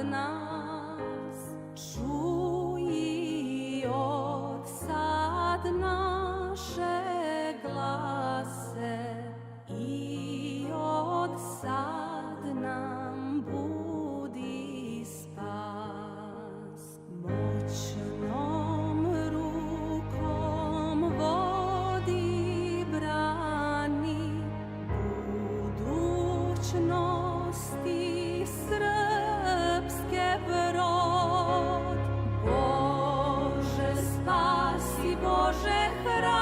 nas. Čuj od sad naše glase i od sad nam budi spas. Moćnom rukom vodi, brani budućnosti srpske brod. Bože spasi, Bože hrani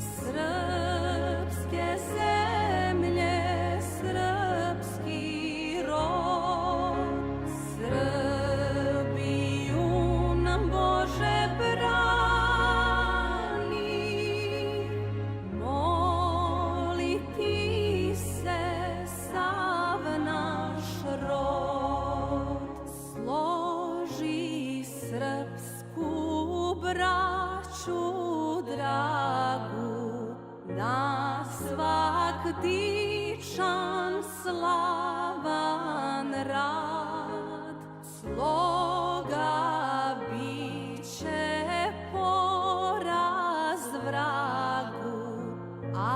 srpske zemlje, srpski rod. Srbiju nam Bože brani, moliti se sav naš rod. Složi srpsku braću dragu na svak dičan slavan rad. Sloga biće poraz vragu, a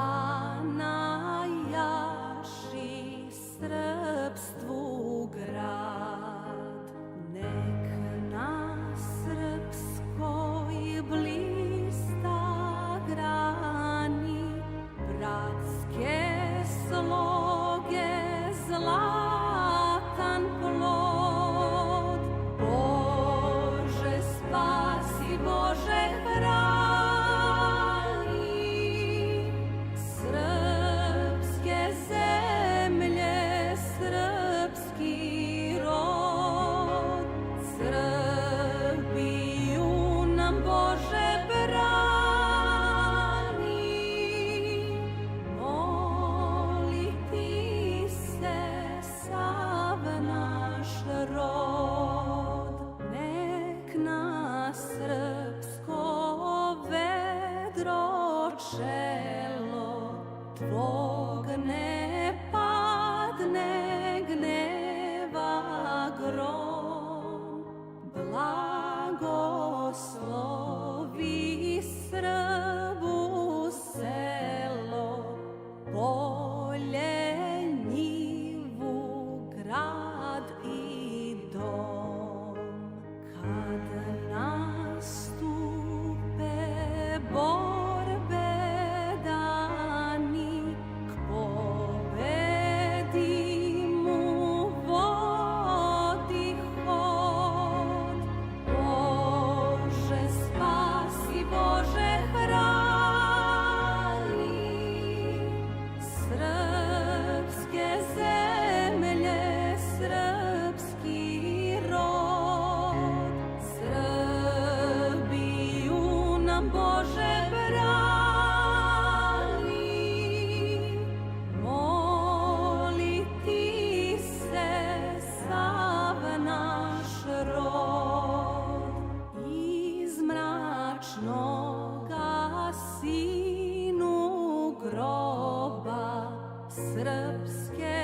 najaši srpstvu grad. Nek na srpskoj blista grani bratske sloge zlatan plod. Bože spasi, Bože hrani srpske zemlje, srpski rod. Srbiju nam Bože brani, moliti se sav naš rod. Nek na srpsko vedro čelo tvog ne padne gneva grom. Blagoslovi Srbu selo, polje, njivu, grad i dom. Kad nastupe borbe dani, k pobedi mu vodi hod. Bože spasi, Bože hrani srpske zemlje, srpski rod. Srbiju nam Bože brani, moliti se sav naš rod. Iz mračnoga sinu groba srpske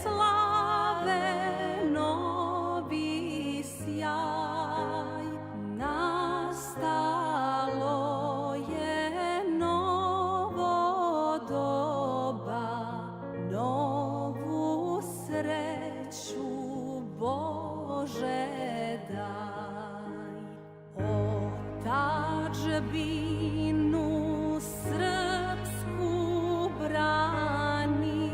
slave novi sjaj. Nastalo je novo doba, novu sreću Bože daj. Otadžbinu srpsku brani,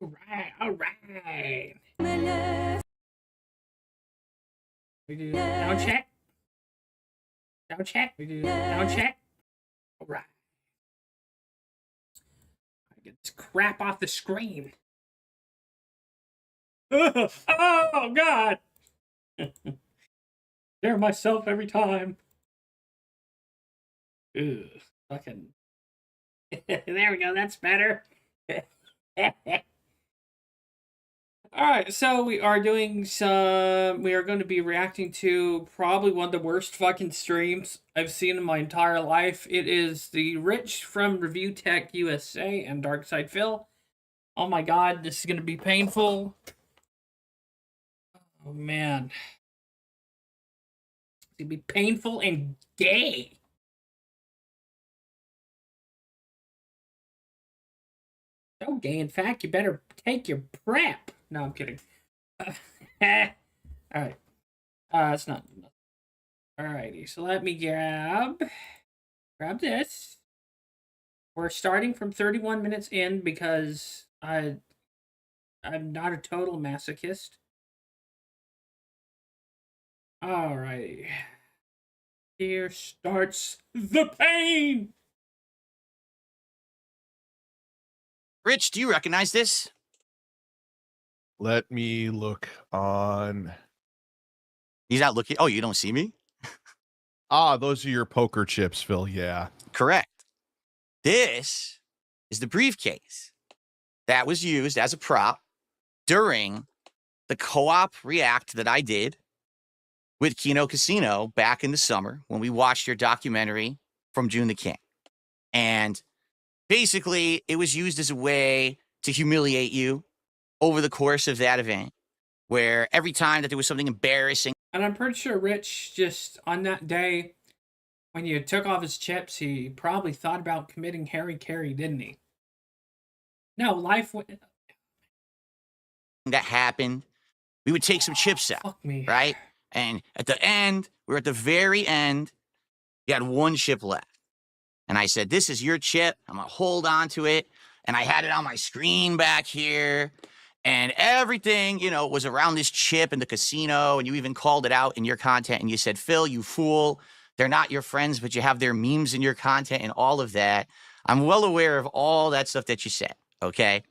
All right. 𝖕𝖒𝖕𝖒𝖕𝖒𝖕𝖒𝖕𝖒. We do sound check. Sound check. We do sound check. All right. Get this crap off the screen. Oh, God. Scare myself every time. Ugh, fucking. There we go. That's better. All right, so we are doing some. We are going to be reacting to probably one of the worst fucking streams I've seen in my entire life. It is the Rich from Review Tech USA and 𝕿𝖊𝖒𝖕𝖑𝖆𝖗. Oh my God, this is going to be painful. Oh man, it's going to be painful and gay. So gay, in fact, you better take your prep. No, I'm kidding. All right. It's not. Alrighty, so let me grab this. We're starting from 31 minutes in because I'm not a total masochist. Alrighty. Here starts the pain. Rich, do you recognize this? Let me look on. He's not looking. Oh, you don't see me? Ah, those are your poker chips, Phil. Yeah. Correct. This is the briefcase that was used as a prop during the co-op react that I did with Kino Casino back in the summer when we watched your documentary from June the King. And basically, it was used as a way to humiliate you over the course of that event, where every time that there was something embarrassing. And I'm pretty sure Rich just on that day when you took off his chips, he probably thought about committing Harry Carey, didn't he? No, life that happened, we would take some chips out, fuck me. right? And at the end, we were at the very end, you had one chip left. And I said, this is your chip. I'm going to hold on to it. And I had it on my screen back here. And everything, you know, was around this chip in the casino. And you even called it out in your content. And you said, Phil, you fool. They're not your friends, but you have their memes in your content and all of that. I'm well aware of all that stuff that you said, okay?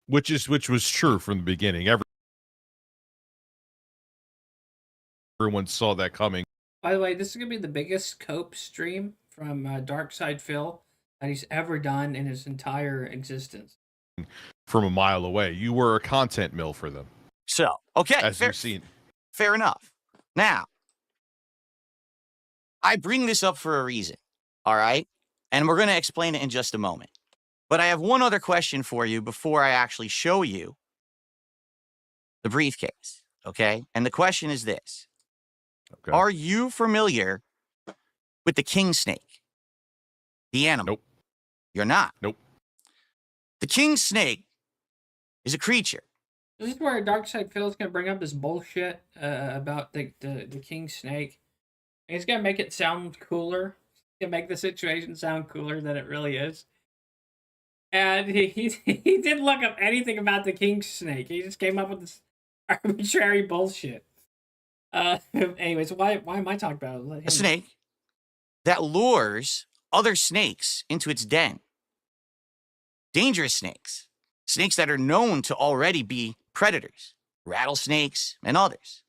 Which was true from the beginning. Everyone saw that coming. By the way, this is going to be the biggest cope stream from 𝕿𝖊𝖒𝖕𝖑𝖆𝖗 that he's ever done in his entire existence. From a mile away. You were a content mill for them. So, okay. As you've seen. Fair enough. Now, I bring this up for a reason, all right? And we're going to explain it in just a moment. But I have one other question for you before I actually show you the briefcase, okay? And the question is this. Okay. Are you familiar with the king snake? The animal? Nope. You're not? Nope. The king snake is a creature. This is where 𝕿𝖊𝖒𝖕𝖑𝖆𝖗 is going to bring up this bullshit about the king snake. And he's going to make it sound cooler. He's going to make the situation sound cooler than it really is. And he didn't look up anything about the king snake. He just came up with this arbitrary bullshit. Anyways, why am I talking about it? A snake that lures other snakes into its den. Dangerous snakes. Snakes that are known to already be predators. Rattlesnakes and others.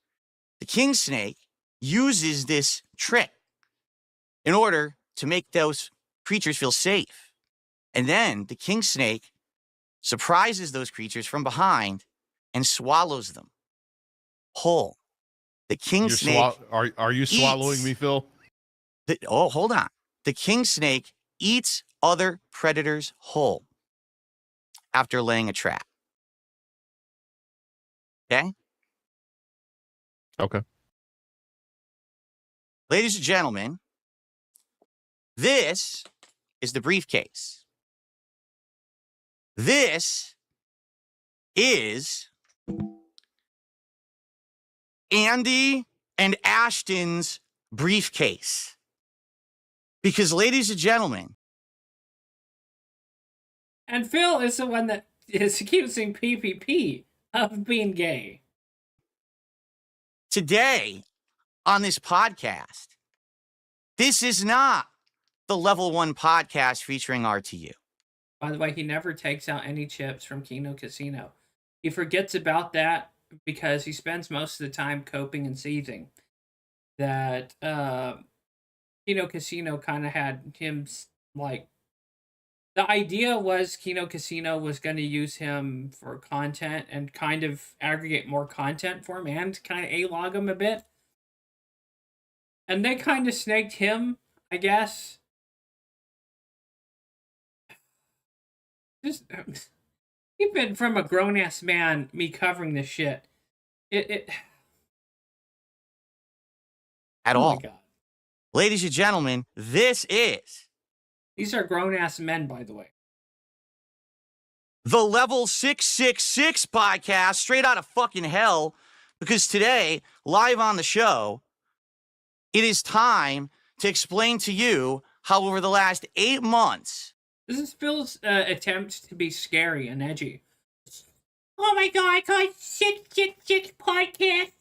The king snake uses this trick in order to make those creatures feel safe. And then the king snake surprises those creatures from behind and swallows them whole. The king snake. Are you swallowing me, Phil? Oh, hold on. The king snake eats other predators whole after laying a trap. Okay? Okay. Ladies and gentlemen, this is the briefcase. This is Andy and Ashton's briefcase. Because, ladies and gentlemen. And Phil is the one that is accusing PPP of being gay. Today on this podcast, this is not the Level 1 podcast featuring RTU. By the way, he never takes out any chips from Kino Casino. He forgets about that because he spends most of the time coping and seething. That Kino Casino kind of had him, like, the idea was Kino Casino was going to use him for content and kind of aggregate more content for him and kind of A-log him a bit. And they kind of snaked him, I guess. Just even from a grown-ass man, me covering this shit. At all. My God. Ladies and gentlemen, this is... These are grown-ass men, by the way. The Level 666 podcast, straight out of fucking hell, because today, live on the show, it is time to explain to you how over the last 8 months... This is Phil's attempt to be scary and edgy. Oh my God, I got 666 podcast,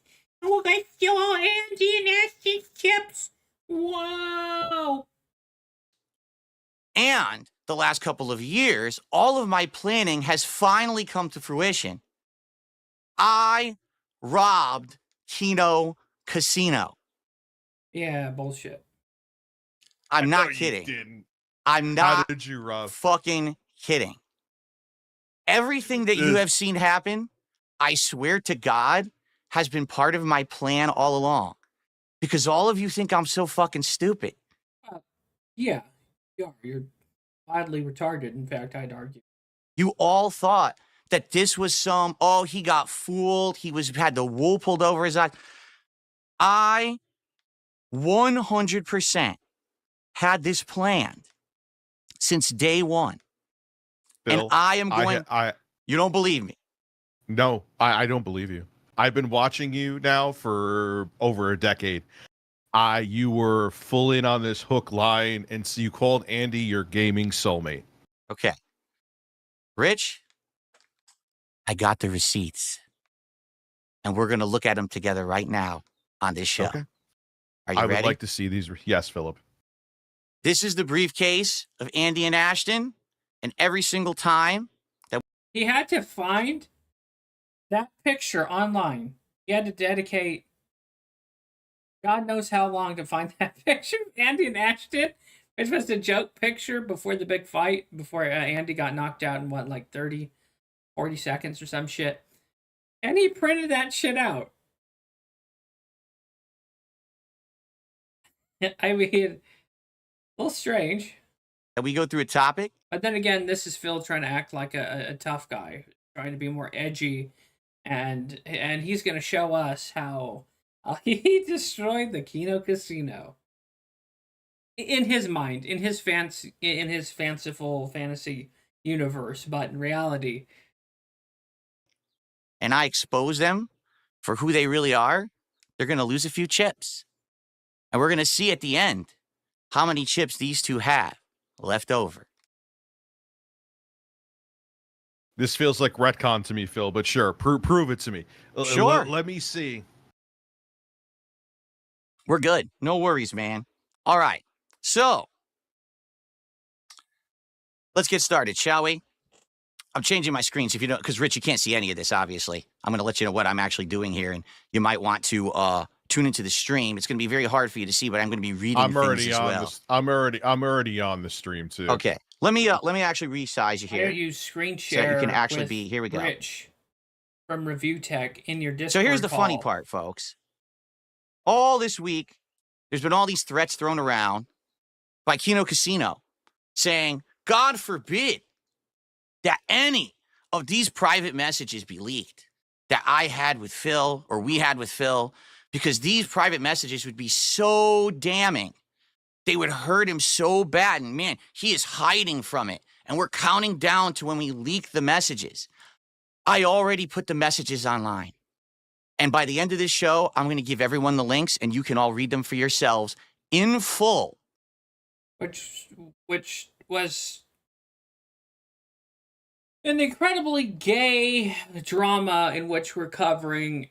and we're gonna steal all Andy and Ashton's chips. Whoa! And the last couple of years, all of my planning has finally come to fruition. I robbed Kino Casino. Yeah, bullshit. I'm No, not you kidding. didn't. I'm How not did you, Rob? fucking kidding. Everything that you have seen happen, I swear to God, has been part of my plan all along. Because all of you think I'm so fucking stupid. Yeah, you are. You're oddly retarded, in fact, I'd argue. You all thought that this was some, oh, he got fooled. He had the wool pulled over his eyes. I 100% had this planned since day one. Bill, and I am going... You don't believe me? No, I don't believe you. I've been watching you now for over a decade. You were full in on this hook line, and so you called Andy your gaming soulmate. Okay. Rich, I got the receipts. And we're going to look at them together right now on this show. Okay. Are you I ready? would like to see these. Yes, Philip. This is the briefcase of Andy and Ashton. And every single time that... He had to find that picture online. He had to dedicate God knows how long to find that picture of Andy and Ashton. It was a joke picture before the big fight, before Andy got knocked out in, what, like 30, 40 seconds or some shit. And he printed that shit out. I mean, a little strange. That we go through a topic. But then again, this is Phil trying to act like a tough guy, trying to be more edgy, and he's going to show us how he destroyed the Kino Casino. In his mind, in his fanciful fantasy universe, but in reality. And I expose them for who they really are. They're going to lose a few chips. And we're going to see at the end how many chips these two have left over. This feels like retcon to me, Phil, but sure, prove it to me. Sure. Let me see. We're good. No worries, man. All right. So, let's get started, shall we? I'm changing my screen, so if you don't, because Rich, you can't see any of this, obviously. I'm going to let you know what I'm actually doing here, and you might want to tune into the stream. It's going to be very hard for you to see, but I'm going to be reading things as well. I'm already on the stream too. Okay. Let me actually resize you here. Here you screen share. So you can actually be. Here we go. Rich from Review Tech in your Discord. So here's the call. funny part, folks. All this week, there's been all these threats thrown around by Kino Casino saying, God forbid that any of these private messages be leaked that I had with Phil or we had with Phil, because these private messages would be so damning. They would hurt him so bad. And man, he is hiding from it. And we're counting down to when we leak the messages. I already put the messages online. And by the end of this show, I'm going to give everyone the links and you can all read them for yourselves in full. Which was In the incredibly gay drama in which we're covering,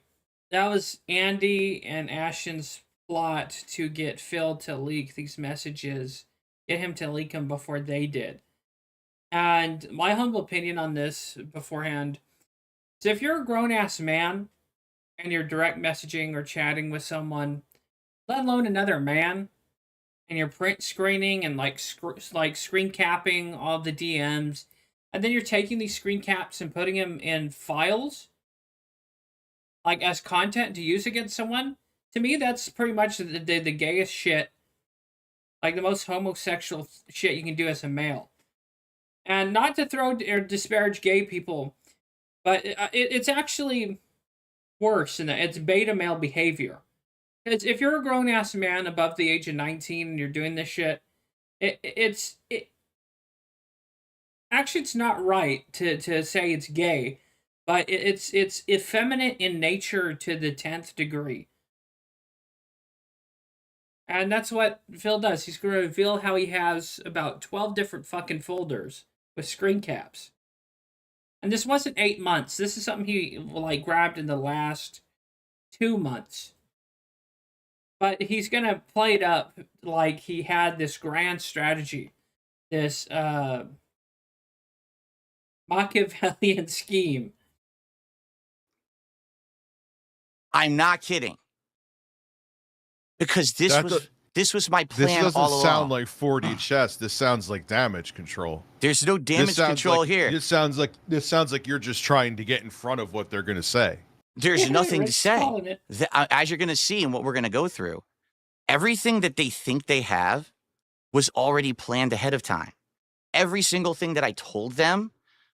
that was Andy and Ashton's plot to get Phil to leak these messages, get him to leak them before they did. And my humble opinion on this beforehand is if you're a grown ass man and you're direct messaging or chatting with someone, let alone another man, and you're print screening and like screen capping all the DMs, and then you're taking these screen caps and putting them in files, like as content to use against someone. To me, that's pretty much the gayest shit, like the most homosexual shit you can do as a male. And not to throw or disparage gay people, but it's actually worse in that it's beta male behavior. Because if you're a grown ass man above the age of 19 and you're doing this shit, it's actually it's not right to say it's gay, but it's effeminate in nature to the 10th degree. And that's what Phil does. He's going to reveal how he has about 12 different fucking folders with screen caps. And this wasn't 8 months. This is something he like grabbed in the last 2 months. But he's going to play it up like he had this grand strategy. This Machiavellian scheme. I'm not kidding. Because this was my plan this all doesn't along. sound like 4D chess. This sounds like damage control. There's no damage control here. This sounds like you're just trying to get in front of what they're going to say. There's nothing to say. It. As you're going to see and what we're going to go through, everything that they think they have was already planned ahead of time. Every single thing that I told them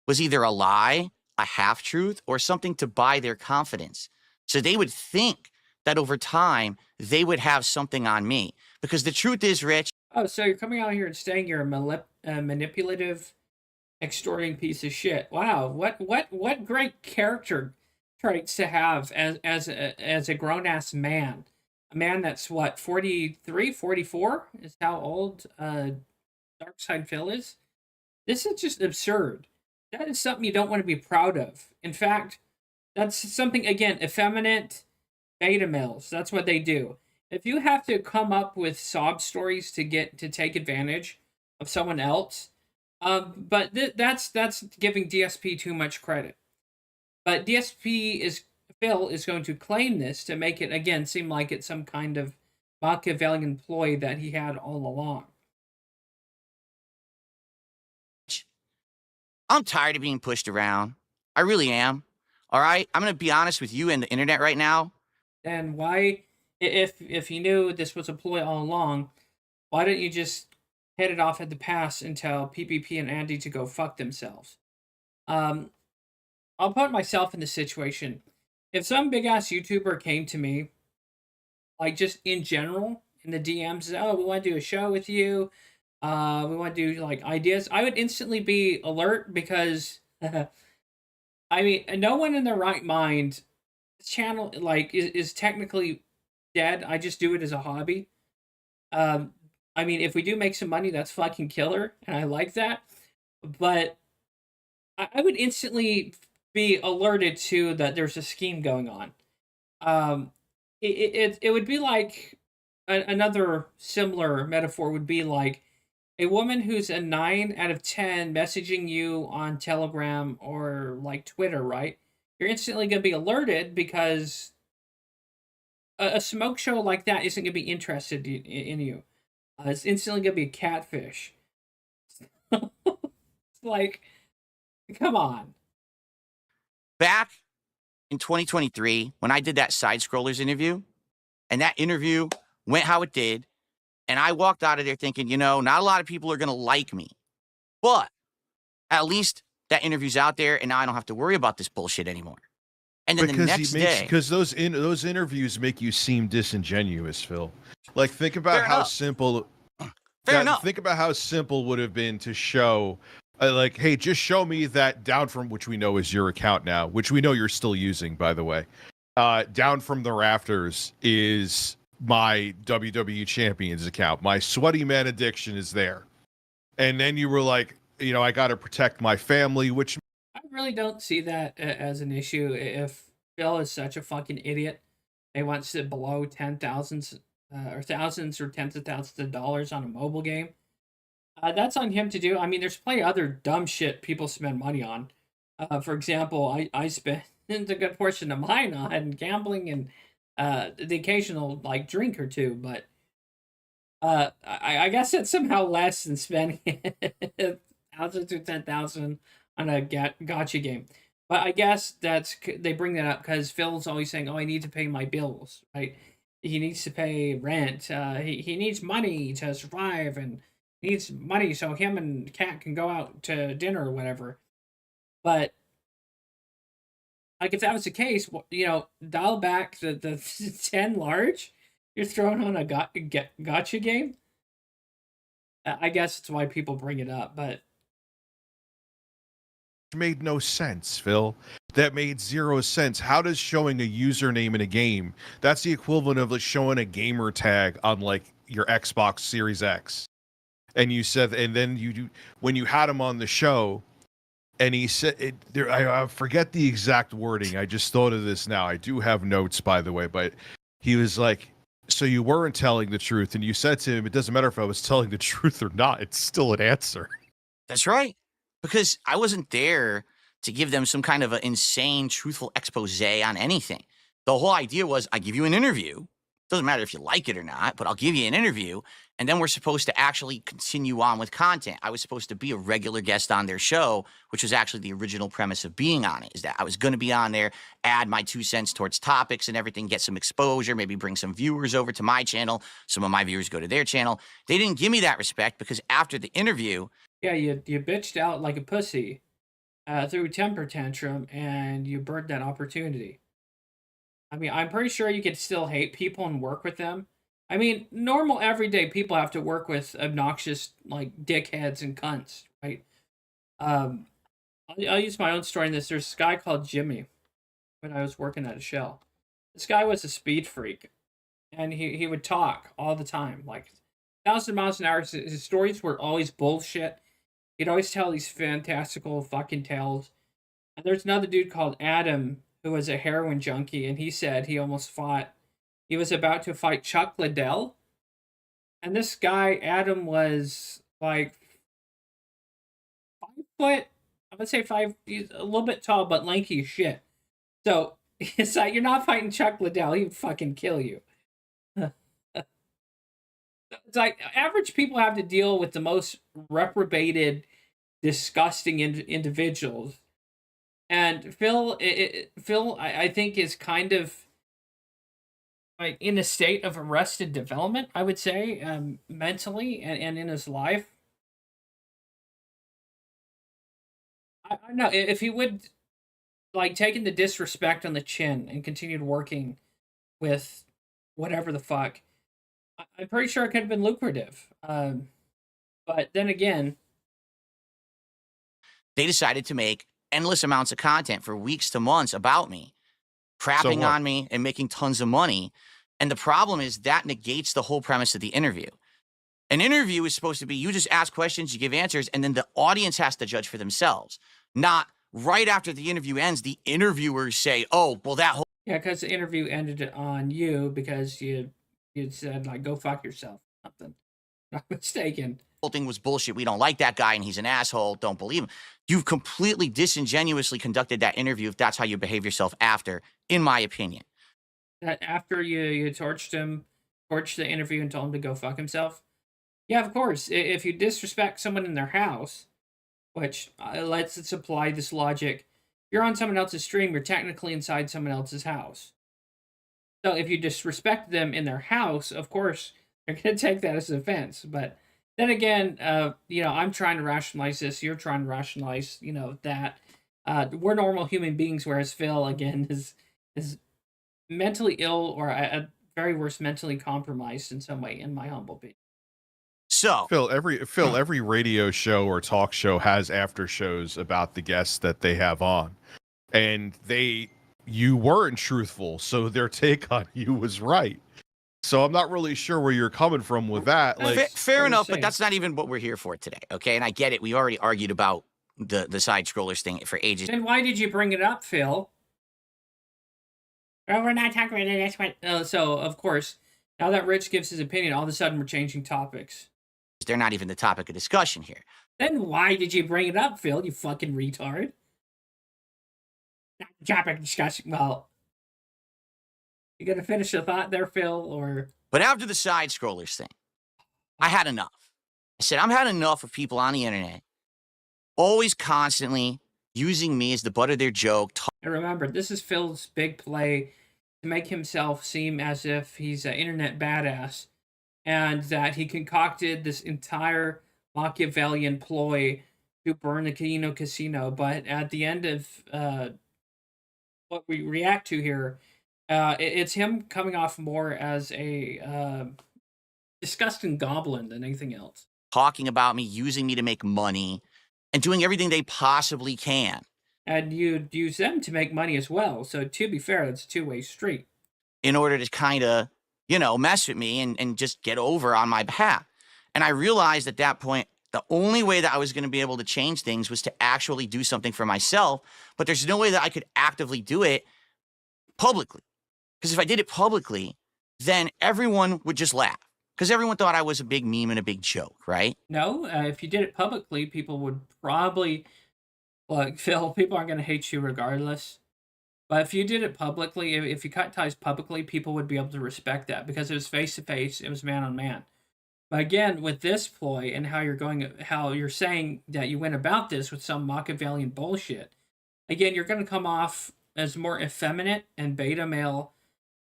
was either a lie, a half-truth, or something to buy their confidence. So they would think that over time, they would have something on me. Because the truth is, Rich... Oh, so you're coming out here and saying you're a manipulative, extorting piece of shit. Wow, what great character traits to have as a grown-ass man. A man that's, what, 43, 44 is how old Darkside Phil is? This is just absurd. That is something you don't want to be proud of. In fact, that's something, again, effeminate beta males. That's what they do. If you have to come up with sob stories to take advantage of someone else, but that's giving DSP too much credit. But Phil is going to claim this to make it, again, seem like it's some kind of Machiavellian ploy that he had all along. I'm tired of being pushed around. I really am. All right? I'm going to be honest with you and the internet right now. And why, if you knew this was a ploy all along, why didn't you just head it off at the pass and tell PPP and Andy to go fuck themselves? I'll put myself in this situation. If some big-ass YouTuber came to me, like just in general, in the DMs, oh, we want to do a show with you, we want to do, like, ideas, I would instantly be alert because, I mean, no one in their right mind, this channel, like, is technically dead. I just do it as a hobby. I mean, if we do make some money, that's fucking killer, and I like that. But I would instantly be alerted to that there's a scheme going on. It would be like another similar metaphor would be like a woman who's a 9 out of 10 messaging you on Telegram or like Twitter, right? You're instantly going to be alerted because a smoke show like that isn't going to be interested in you. It's instantly going to be a catfish. It's like, come on. Back in 2023, when I did that Side Scrollers interview, and that interview went how it did, and I walked out of there thinking, you know, not a lot of people are going to like me, but at least that interview's out there, and now I don't have to worry about this bullshit anymore. And then the next day... Because those interviews make you seem disingenuous, Phil. Like, think about how simple... Fair enough. Think about how simple would have been to show... like, hey, just show me that down from, which we know is your account now, which we know you're still using, by the way. Down from the rafters is my WWE Champions account. My Sweaty Man Addiction is there. And then you were like, you know, I got to protect my family, which really don't see that as an issue. If Phil is such a fucking idiot, he wants to blow 10,000s or thousands or tens of thousands of dollars on a mobile game. That's on him to do. I mean, there's plenty of other dumb shit people spend money on. For example, I spent a good portion of mine on gambling and the occasional like drink or two, but I guess it's somehow less than spending 1,000 to 10,000 on a gotcha game. But I guess they bring that up because Phil's always saying, "Oh, I need to pay my bills." Right? He needs to pay rent. He needs money to survive and needs money so him and Kat can go out to dinner or whatever. But like if that was the case, dial back the 10 large. You're throwing on a gotcha game. I guess it's why people bring it up, but made no sense, Phil. That made zero sense. How does showing a username in a game, that's the equivalent of like showing a gamer tag on like your Xbox Series X. And you said, and then when you had him on the show, and he said, I forget the exact wording. I just thought of this now. I do have notes, by the way, but he was like, so you weren't telling the truth. And you said to him, it doesn't matter if I was telling the truth or not. It's still an answer. That's right. Because I wasn't there to give them some kind of an insane, truthful expose on anything. The whole idea was I give you an interview. Doesn't matter if you like it or not, but I'll give you an interview. And then we're supposed to actually continue on with content. I was supposed to be a regular guest on their show, which was actually the original premise of being on it, is that I was going to be on there, add my 2 cents towards topics and everything, get some exposure, maybe bring some viewers over to my channel. Some of my viewers go to their channel. They didn't give me that respect because after the interview, yeah, you bitched out like a pussy through a temper tantrum, and you burned that opportunity. I mean, I'm pretty sure you could still hate people and work with them. I mean, normal everyday people have to work with obnoxious like dickheads and cunts, right? I'll use my own story in this. There's this guy called Jimmy when I was working at a Shell. This guy was a speed freak, and he would talk all the time, like 1,000 miles an hour. His stories were always bullshit. He'd always tell these fantastical fucking tales. And there's another dude called Adam who was a heroin junkie, and he said he was about to fight Chuck Liddell. And this guy, Adam, was like 5 foot, I would say he's a little bit tall, but lanky as shit. So it's like, you're not fighting Chuck Liddell, he would fucking kill you. It's like average people have to deal with the most reprobated, disgusting individuals. And Phil, I think, is kind of like in a state of arrested development, I would say, mentally and in his life. I don't know if he would like taken the disrespect on the chin and continued working with whatever the fuck. I'm pretty sure it could have been lucrative. But then again, they decided to make endless amounts of content for weeks to months about me, crapping on me and making tons of money. And the problem is that negates the whole premise of the interview. An interview is supposed to be, you just ask questions, you give answers, and then the audience has to judge for themselves. Not right after the interview ends, the interviewers say, oh, well, that whole... Yeah, because the interview ended on you because you said, like, go fuck yourself. Something. Not mistaken. Whole thing was bullshit. We don't like that guy and he's an asshole. Don't believe him. You've completely disingenuously conducted that interview if that's how you behave yourself after, in my opinion. That after you torched the interview and told him to go fuck himself? Yeah, of course. If you disrespect someone in their house, which let's apply this logic, you're on someone else's stream, you're technically inside someone else's house. So if you disrespect them in their house, of course, they're going to take that as an offense. But then again, I'm trying to rationalize this. You're trying to rationalize, that. We're normal human beings, whereas Phil, again, is mentally ill or at very worst mentally compromised in some way, in my humble opinion. So Phil, every radio show or talk show has after shows about the guests that they have on, and you weren't truthful, so their take on you was right. So I'm not really sure where you're coming from with that. Like, fair enough, but that's not even what we're here for today, okay? And I get it. We already argued about the side scrollers thing for ages. Then why did you bring it up, Phil? Oh, we're not talking about this one. So, of course, now that Rich gives his opinion, all of a sudden we're changing topics. They're not even the topic of discussion here. Then why did you bring it up, Phil, you fucking retard? Not topic discussion. Well, you gonna finish the thought there, Phil, or... But after the side scrollers thing, I had enough. I said, I'm had enough of people on the internet always constantly using me as the butt of their joke. And remember, this is Phil's big play to make himself seem as if he's an internet badass and that he concocted this entire Machiavellian ploy to burn the Kino Casino. But at the end of what we react to here, it's him coming off more as a disgusting goblin than anything else. Talking about me, using me to make money, and doing everything they possibly can. And you'd use them to make money as well. So to be fair, it's a two-way street. In order to kind of, you know, mess with me and just get over on my behalf. And I realized at that point, the only way that I was going to be able to change things was to actually do something for myself. But there's no way that I could actively do it publicly. Because if I did it publicly, then everyone would just laugh. Because everyone thought I was a big meme and a big joke, right? No, if you did it publicly, people would probably... Look, Phil, people aren't going to hate you regardless. But if you did it publicly, if you cut ties publicly, people would be able to respect that. Because it was face-to-face, it was man-on-man. But again, with this ploy and how you're saying that you went about this with some Machiavellian bullshit, again, you're going to come off as more effeminate and beta male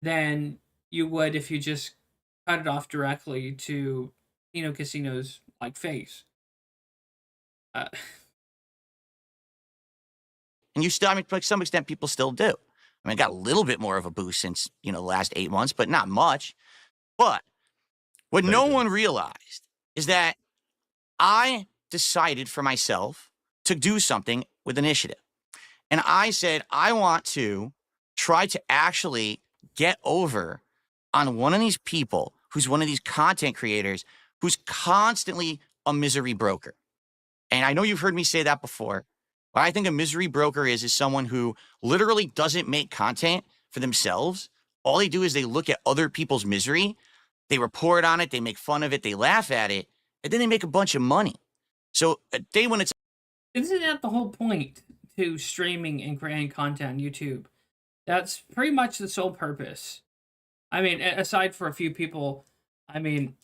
than you would if you just cut it off directly to Kino Casino's like face. And you still, I mean, to some extent, people still do. I mean, I got a little bit more of a boost since, you know, the last 8 months, but not much. But what no one realized is that I decided for myself to do something with initiative. And I said, I want to try to actually get over on one of these people who's one of these content creators who's constantly a misery broker. And I know you've heard me say that before. What I think a misery broker is someone who literally doesn't make content for themselves. All they do is they look at other people's misery, they report on it, they make fun of it, they laugh at it, and then they make a bunch of money. So a day when it's... Isn't that the whole point to streaming and creating content on YouTube? That's pretty much the sole purpose. I mean, aside for a few people, I mean,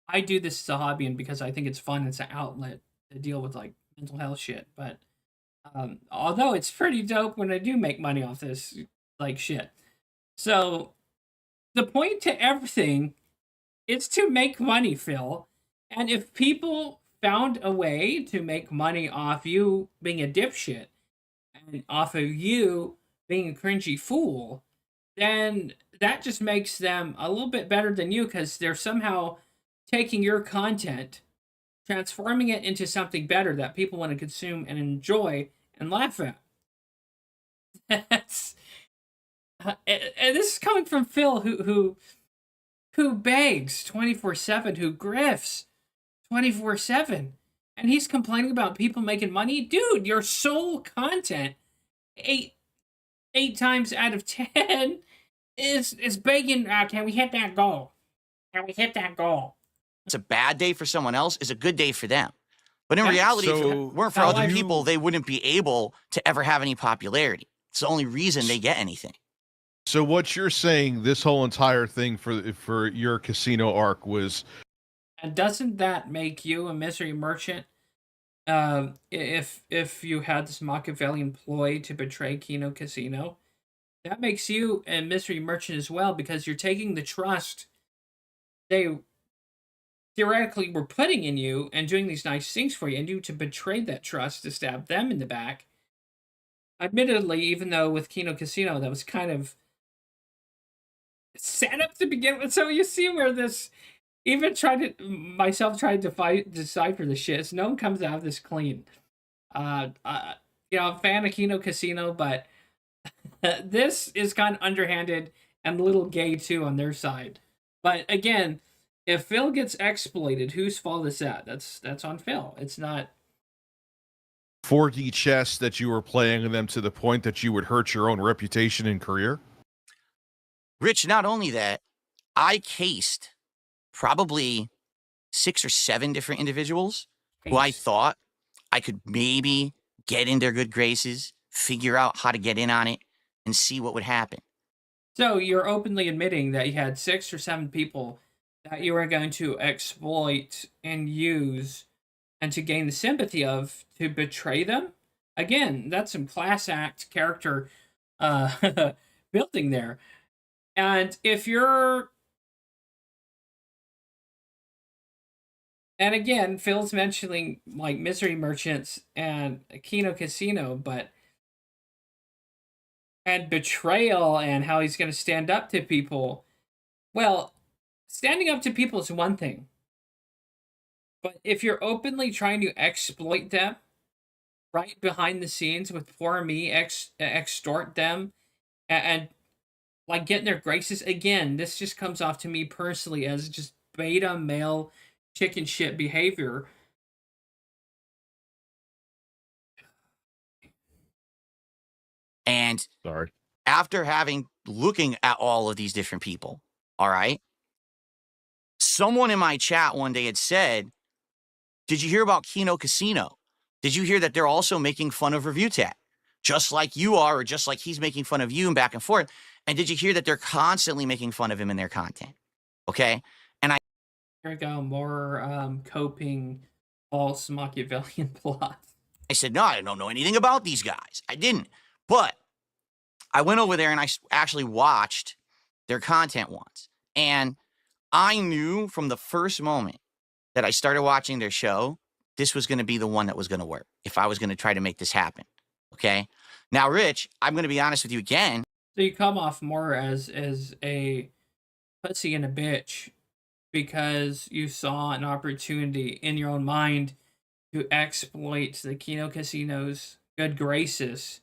I do this as a hobby and because I think it's fun, it's an outlet to deal with, like, mental health shit. But although it's pretty dope when I do make money off this, like, shit. So, the point to everything is to make money, Phil. And if people found a way to make money off you being a dipshit and off of you being a cringy fool, then that just makes them a little bit better than you because they're somehow taking your content, transforming it into something better that people want to consume and enjoy and laugh at. That's... and this is coming from Phil, who begs 24/7, who grifts 24/7, and he's complaining about people making money. Dude, your sole content, eight times out of 10, is begging. Can we hit that goal? Can we hit that goal? It's a bad day for someone else is a good day for them. But in Yeah, reality, if so it weren't for how other I- people, they wouldn't be able to ever have any popularity. It's the only reason they get anything. So what you're saying, this whole entire thing for your casino arc was... And doesn't that make you a misery merchant? If you had this Machiavellian ploy to betray Kino Casino, that makes you a misery merchant as well because you're taking the trust they theoretically were putting in you and doing these nice things for you, and you to betray that trust to stab them in the back. Admittedly, even though with Kino Casino that was kind of set up to begin with, so you see where this even tried to decipher the shit. So no one comes out of this clean. I'm a fan of Kino Casino, but this is kind of underhanded and a little gay too on their side. But again, if Phil gets exploited, whose fault is that? That's on Phil. It's not 4D chess that you were playing them to the point that you would hurt your own reputation and career? Rich, not only that, I cased probably 6 or 7 different individuals who I thought I could maybe get in their good graces, figure out how to get in on it, and see what would happen. So you're openly admitting that you had 6 or 7 people that you were going to exploit and use and to gain the sympathy of to betray them? Again, that's some class act character building there. And if you're... And again, Phil's mentioning like misery merchants and 𝕿𝖗 Casino, but and betrayal and how he's going to stand up to people. Well, standing up to people is one thing. But if you're openly trying to exploit them right behind the scenes with poor me, extort them, and like getting their graces, again, this just comes off to me personally as just beta male chicken shit behavior. And Sorry. after looking at all of these different people, all right, someone in my chat one day had said, did you hear about 𝕿𝖗 Casino? Did you hear that they're also making fun of ReviewTech? Just like you are, or just like he's making fun of you and back and forth. And did you hear that they're constantly making fun of him in their content? Okay. And Here we go, more coping false Machiavellian plots. I said, no, I don't know anything about these guys. I didn't. But I went over there and I actually watched their content once. And I knew from the first moment that I started watching their show, this was going to be the one that was going to work if I was going to try to make this happen. Okay. Now, Rich, I'm going to be honest with you again. So you come off more as a pussy and a bitch because you saw an opportunity in your own mind to exploit the 𝕿𝖗 Casino's good graces,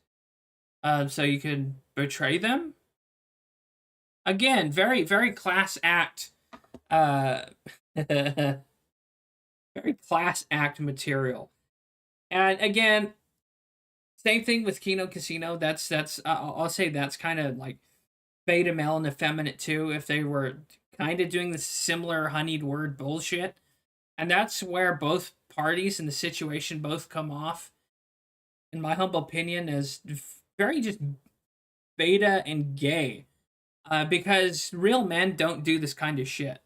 so you could betray them. Again, very, very class act, very class act material. And again, same thing with 𝕿𝖗 Casino. That's I'll say that's kind of like beta male and effeminate too. If they were kind of doing the similar honeyed word bullshit, and that's where both parties in the situation both come off, in my humble opinion, as very just beta and gay, because real men don't do this kind of shit.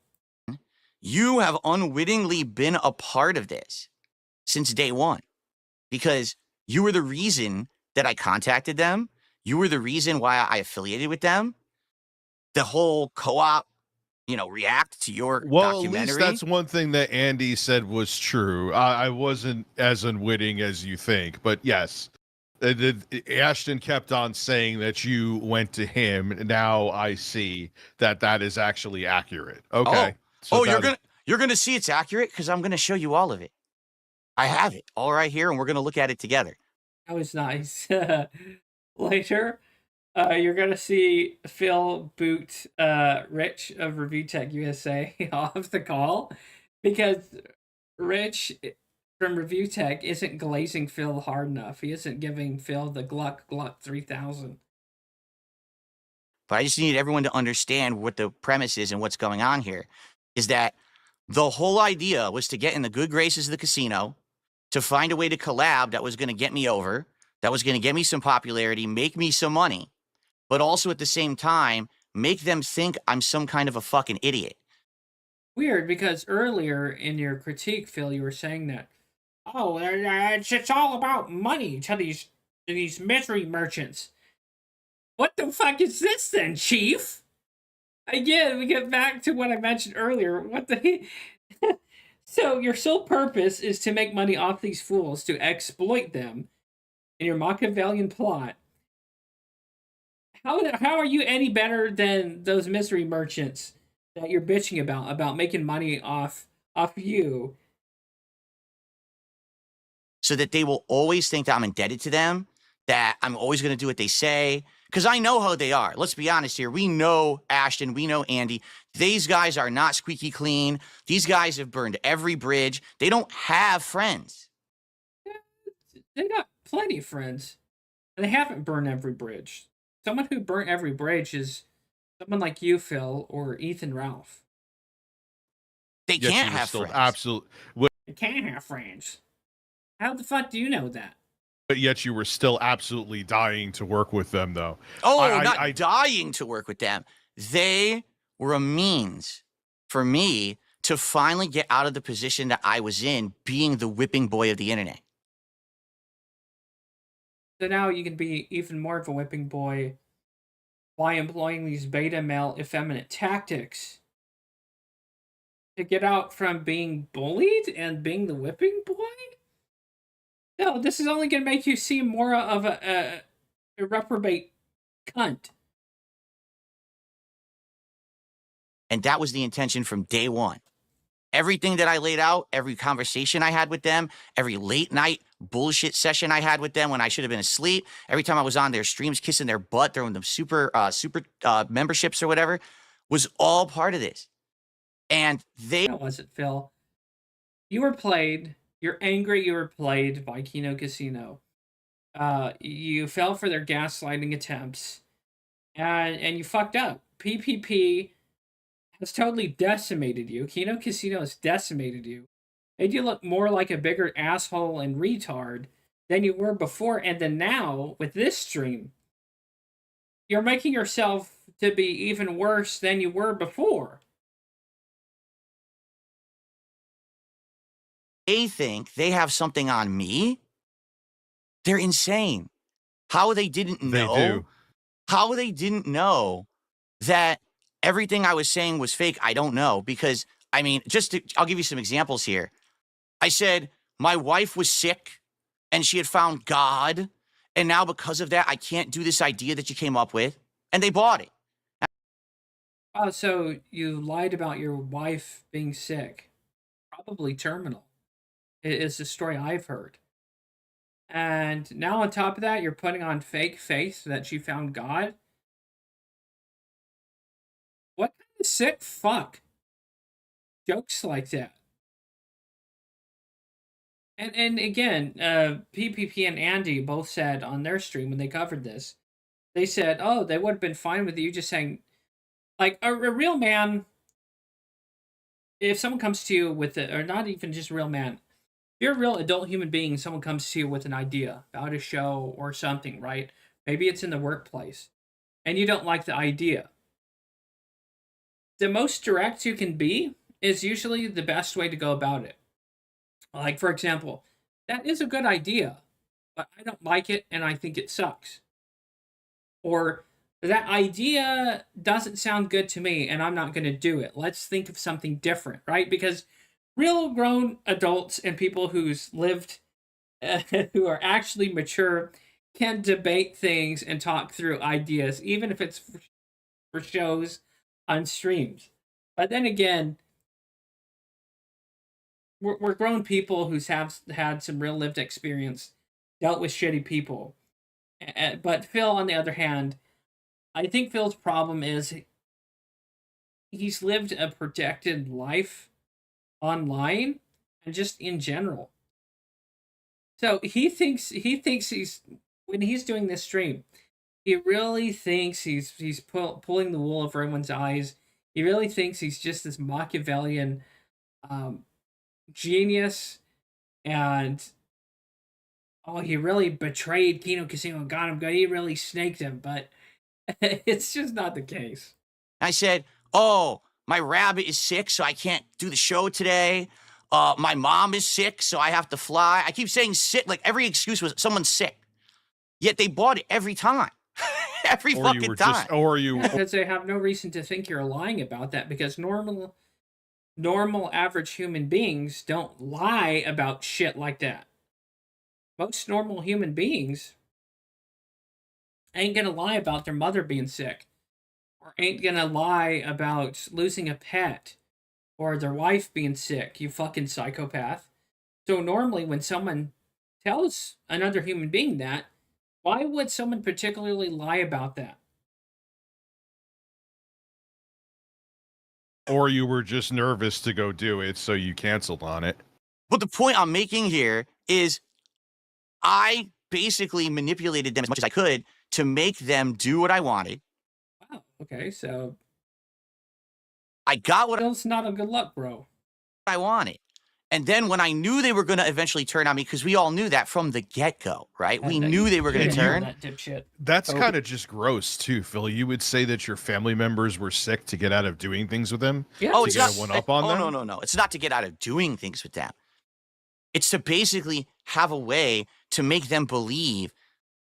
You have unwittingly been a part of this since day one, because you were the reason that I contacted them. You were the reason why I affiliated with them. The whole co-op, react to your documentary. At least that's one thing that Andy said was true. I wasn't as unwitting as you think, but yes, Ashton kept on saying that you went to him. Now I see that is actually accurate. Okay. You're gonna see it's accurate because I'm gonna show you all of it. I have it all right here, and we're gonna look at it together. That was nice. Later, you're gonna see Phil boot Rich of ReviewTech USA off the call because Rich from ReviewTech isn't glazing Phil hard enough. He isn't giving Phil the Gluck 3000. But I just need everyone to understand what the premise is and what's going on here. Is that the whole idea was to get in the good graces of the casino, to find a way to collab that was going to get me over, that was going to get me some popularity, make me some money, but also at the same time, make them think I'm some kind of a fucking idiot. Weird, because earlier in your critique, Phil, you were saying that, oh, it's all about money to these misery merchants. What the fuck is this then, Chief? Again, we get back to what I mentioned earlier. What the... So your sole purpose is to make money off these fools, to exploit them in your Machiavellian plot. How are you any better than those misery merchants that you're bitching about making money off you? So that they will always think that I'm indebted to them, that I'm always going to do what they say. Because I know how they are. Let's be honest here. We know Ashton. We know Andy. These guys are not squeaky clean. These guys have burned every bridge. They don't have friends. They got plenty of friends, and they haven't burned every bridge. Someone who burnt every bridge is someone like you, Phil, or Ethan Ralph. They Yet can't you were have still friends. absolute. They can't have friends. How the fuck do you know that? But yet you were still absolutely dying to work with them, though. Oh, not dying to work with them. They were a means for me to finally get out of the position that I was in, being the whipping boy of the internet. So now you can be even more of a whipping boy by employing these beta male effeminate tactics to get out from being bullied and being the whipping boy? No, this is only going to make you seem more of a reprobate cunt. And that was the intention from day one. Everything that I laid out, every conversation I had with them, every late night bullshit session I had with them when I should have been asleep, every time I was on their streams kissing their butt, throwing them super memberships or whatever, was all part of this. And they... That wasn't, Phil. You were played. You're angry you were played by Kino Casino. You fell for their gaslighting attempts. And you fucked up. PPP has totally decimated you. Kino Casino has decimated you. Made you look more like a bigger asshole and retard than you were before. And then now, with this stream, you're making yourself to be even worse than you were before. They think they have something on me. They're insane. How they didn't know. They do. How they didn't know that everything I was saying was fake, I don't know. Because, I mean, I'll give you some examples here. I said my wife was sick and she had found God. And now because of that, I can't do this idea that you came up with. And they bought it. Oh, so you lied about your wife being sick. Probably terminal. It's the story I've heard. And now on top of that, you're putting on fake faith that she found God? What kind of sick fuck jokes like that? And again, PPP and Andy both said on their stream when they covered this, they said, oh, they would have been fine with you just saying, like, a real man, if someone comes to you with it, or not even just a real man, if you're a real adult human being, someone comes to you with an idea about a show or something, right? Maybe it's in the workplace, and you don't like the idea. The most direct you can be is usually the best way to go about it. Like, for example, that is a good idea, but I don't like it and I think it sucks. Or that idea doesn't sound good to me and I'm not going to do it. Let's think of something different, right? Because real grown adults and people who's lived, who are actually mature, can debate things and talk through ideas, even if it's for shows on streams. But then again, we're grown people who have had some real lived experience, dealt with shitty people. But Phil, on the other hand, I think Phil's problem is he's lived a protected life online and just in general. So he thinks he's, when he's doing this stream, he really thinks he's pulling the wool over everyone's eyes. He really thinks he's just this Machiavellian genius, and he really betrayed Kino Casino and got him good. He really snaked him, but it's just not the case. I said, oh, my rabbit is sick, so I can't do the show today. My mom is sick, so I have to fly. I keep saying sick, like every excuse was someone's sick. Yet they bought it every time. Every fucking time. Because they have no reason to think you're lying about that, because normal average human beings don't lie about shit like that. Most normal human beings ain't gonna lie about their mother being sick, or ain't gonna lie about losing a pet, or their wife being sick, you fucking psychopath. So normally when someone tells another human being that, why would someone particularly lie about that? Or you were just nervous to go do it, so you canceled on it. But the point I'm making here is I basically manipulated them as much as I could to make them do what I wanted. Wow. Okay, so I got what Phil's not a good luck, bro. I wanted. And then when I knew they were going to eventually turn on me, because we all knew that from the get-go, right? We knew they were going to turn. That dipshit. That's kind of just gross too, Phil. You would say that your family members were sick to get out of doing things with them. Yeah. Oh, to it's get not. one up on them? No. It's not to get out of doing things with them. It's to basically have a way to make them believe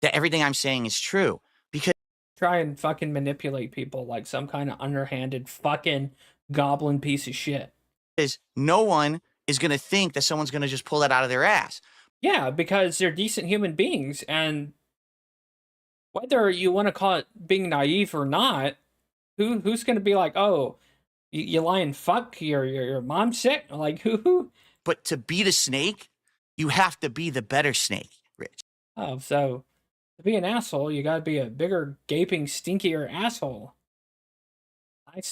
that everything I'm saying is true. Because Try and fucking manipulate people like some kind of underhanded fucking goblin piece of shit. no one is going to think that someone's going to just pull that out of their ass. Yeah, because they're decent human beings, and whether you want to call it being naive or not, who's going to be like, oh, you lying fuck, your mom's sick? Like, who? But to beat a snake, you have to be the better snake, Rich. Oh, so to be an asshole, you gotta be a bigger, gaping, stinkier asshole.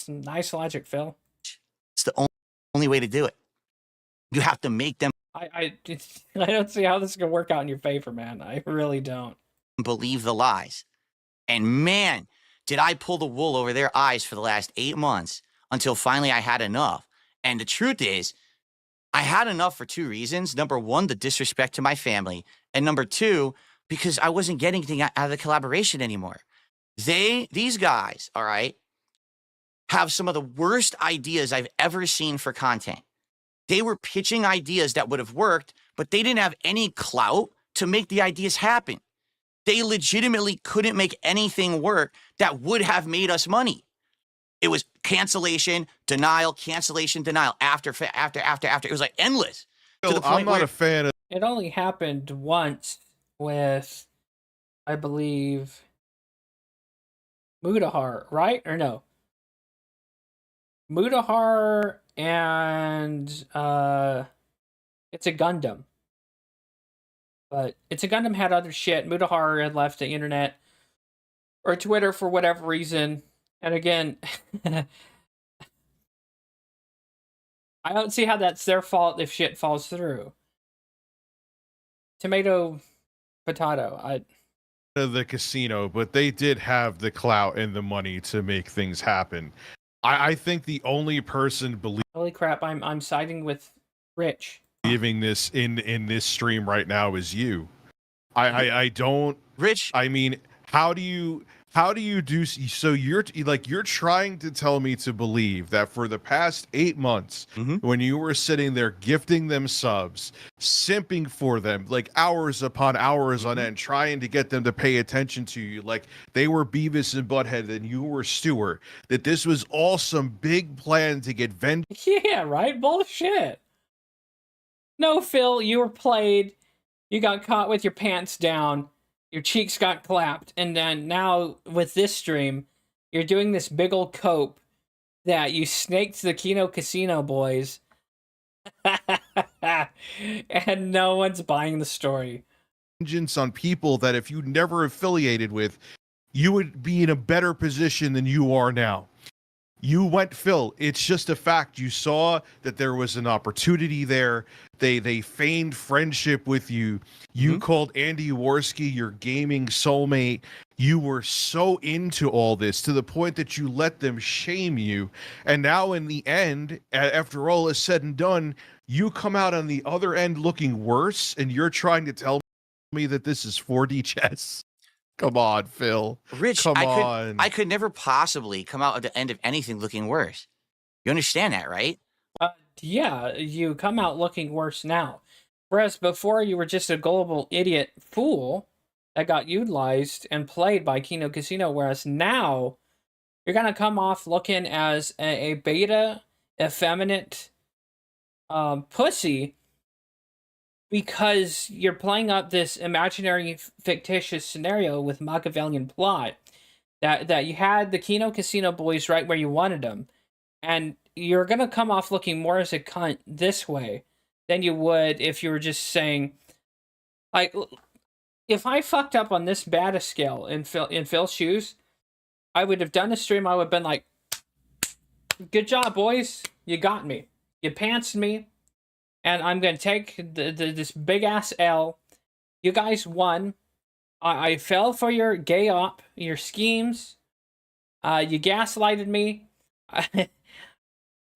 Nice logic, Phil. It's the only way to do it. You have to make them I don't see how this is gonna work out in your favor, man. I really don't. believe the lies. And man, did I pull the wool over their eyes for the last 8 months until finally I had enough. And the truth is, I had enough for 2 reasons. Number 1, the disrespect to my family. And number 2, because I wasn't getting anything out of the collaboration anymore. These guys, all right, have some of the worst ideas I've ever seen for content. They were pitching ideas that would have worked, but they didn't have any clout to make the ideas happen. They legitimately couldn't make anything work that would have made us money. It was cancellation, denial, cancellation, denial, after. It was like endless. To the point I'm not where a fan of It only happened once with, I believe, Mudahar, right? Or no? Mudahar and It's a Gundam. But It's a Gundam had other shit. Mudahar had left the internet or Twitter for whatever reason. And again, I don't see how that's their fault if shit falls through. Tomato, potato. the casino, but they did have the clout and the money to make things happen. I think the only person Holy crap! I'm siding with Rich. believing this in this stream right now is you. I don't. Rich, I mean, how do you do so? You're trying to tell me to believe that for the past 8 months, when you were sitting there gifting them subs, simping for them like hours upon hours on end, trying to get them to pay attention to you, like they were Beavis and Butthead and you were Stewart, that this was all some big plan to get vengeance. Yeah, right. Bullshit. No, Phil, you were played. You got caught with your pants down. Your cheeks got clapped, and then now with this stream, you're doing this big old cope that you snaked the Kino Casino boys, and no one's buying the story. On people that if you never affiliated with, you would be in a better position than you are now. You went, Phil, it's just a fact. You saw that there was an opportunity there. They feigned friendship with you. You called Andy Worski your gaming soulmate. You were so into all this to the point that you let them shame you. And now in the end, after all is said and done, you come out on the other end looking worse, and you're trying to tell me that this is 4D chess. Come on, Phil. Rich, Come on. I could never possibly come out at the end of anything looking worse. You understand that, right? Yeah, you come out looking worse now. Whereas before you were just a gullible idiot fool that got utilized and played by Kino Casino, whereas now you're going to come off looking as a beta, effeminate pussy because you're playing up this imaginary, fictitious scenario with Machiavellian plot that you had the Kino Casino boys right where you wanted them, and you're going to come off looking more as a cunt this way than you would if you were just saying, like, if I fucked up on this bad a scale in Phil's shoes, I would have done a stream, I would have been like, good job, boys, you got me. You pantsed me. And I'm going to take this big-ass L. You guys won. I fell for your gay op, your schemes. You gaslighted me,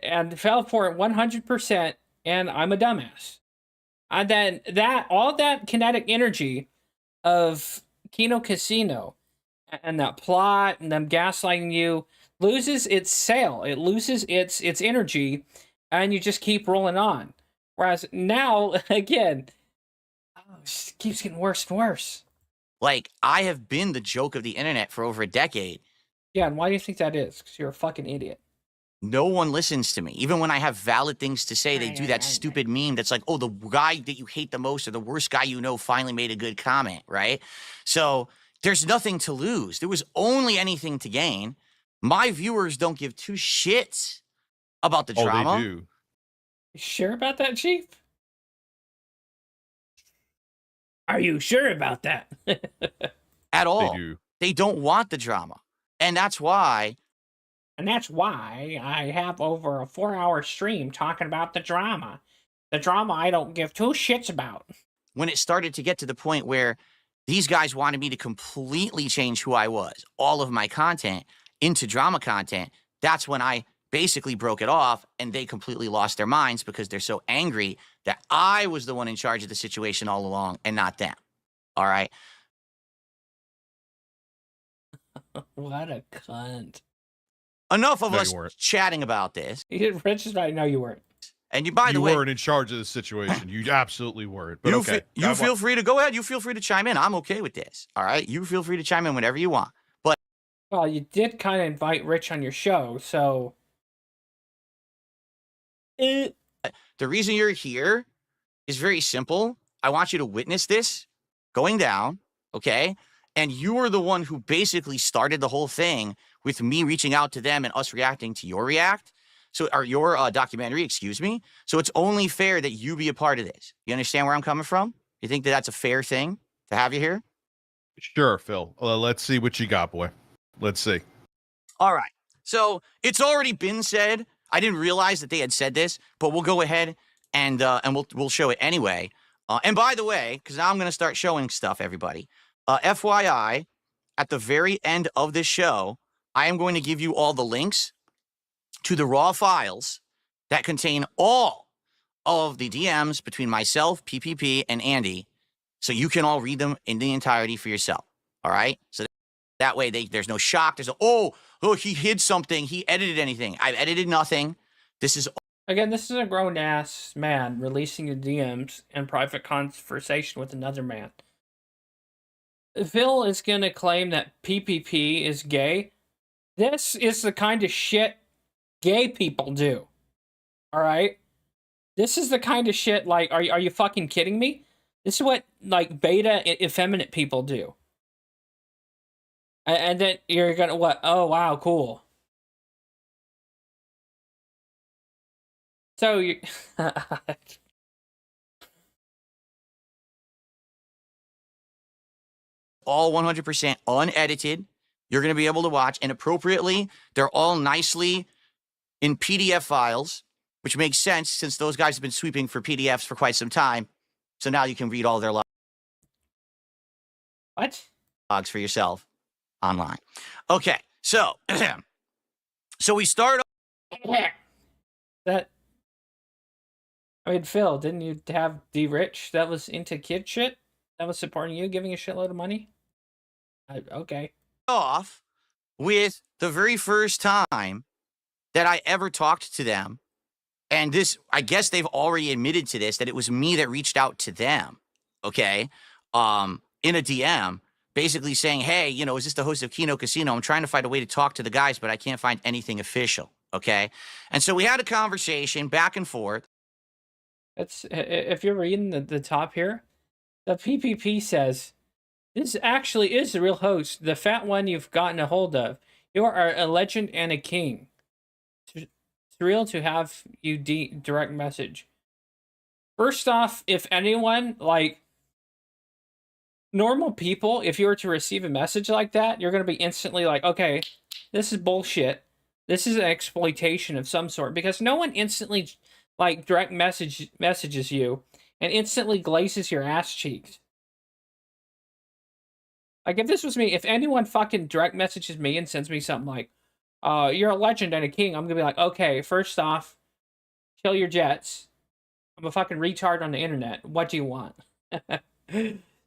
and fell for it 100%. And I'm a dumbass. And then all that kinetic energy of Kino Casino and that plot and them gaslighting you loses its sail. It loses its energy, and you just keep rolling on. Whereas now, again, it just keeps getting worse and worse. Like, I have been the joke of the internet for over a decade. Yeah, and why do you think that is? Because you're a fucking idiot. No one listens to me. Even when I have valid things to say, they do that stupid meme that's like, oh, the guy that you hate the most or the worst guy you know finally made a good comment, right? So there's nothing to lose. There was only anything to gain. My viewers don't give two shits about the drama. Oh, they do. You sure about that, Chief? Are you sure about that? At all. They do. They don't want the drama. And that's why I have over a 4-hour stream talking about the drama. The drama I don't give two shits about. when it started to get to the point where these guys wanted me to completely change who I was, all of my content into drama content, that's when I basically broke it off, and they completely lost their minds because they're so angry that I was the one in charge of the situation all along and not them. All right? What a cunt. Enough of No, us you weren't. chatting about this. Rich is right. No, you weren't. And you, by the You way, weren't in charge of the situation. You absolutely weren't. But you, okay. you feel free to go ahead. You feel free to chime in. I'm okay with this. All right? You feel free to chime in whenever you want. But Well, you did kind of invite Rich on your show, so... the reason you're here is very simple. I want you to witness this going down, okay? And you were the one who basically started the whole thing with me reaching out to them and us reacting to your your documentary, excuse me. So it's only fair that you be a part of this. You understand where I'm coming from? You think that that's a fair thing to have you here? Sure, Phil. Let's see what you got, boy. Let's see. All right. So it's already been said. I didn't realize that they had said this, but we'll go ahead and we'll show it anyway. And by the way, because now I'm going to start showing stuff, everybody. FYI, at the very end of this show, I am going to give you all the links to the raw files that contain all of the DMs between myself, PPP, and Andy, so you can all read them in the entirety for yourself. All right? So that way there's no shock. There's oh, he hid something. He edited anything. I've edited nothing. This is... Again, this is a grown-ass man releasing the DMs and private conversation with another man. Phil is going to claim that PPP is gay. This is the kind of shit gay people do. All right? This is the kind of shit, like, are you fucking kidding me? This is what, like, beta effeminate people do. And then you're going to, what? Oh, wow, cool. So, you... all 100% unedited. You're going to be able to watch, and appropriately, they're all nicely in PDF files, which makes sense since those guys have been sweeping for PDFs for quite some time. So now you can read all their What? logs for yourself online. Okay, so so we start. That... I mean, Phil, didn't you have D-Rich that was into kid shit? That was supporting you, giving a shitload of money? Okay. Off with the very first time that I ever talked to them. And this, I guess they've already admitted to this, that it was me that reached out to them, okay, in a DM, basically saying, hey, you know, is this the host of Kino Casino? I'm trying to find a way to talk to the guys, but I can't find anything official, okay? And so we had a conversation back and forth. It's, if you're reading the top here, the PPP says, this actually is the real host, the fat one you've gotten a hold of. You are a legend and a king. It's real to have you direct message. First off, if anyone, like, normal people, if you were to receive a message like that, you're going to be instantly like, okay, this is bullshit. This is an exploitation of some sort. Because no one instantly, like, direct messages you and instantly glazes your ass cheeks. Like, if this was me, if anyone fucking direct messages me and sends me something like, you're a legend and a king, I'm gonna be like, okay, first off, chill your jets. I'm a fucking retard on the internet. What do you want?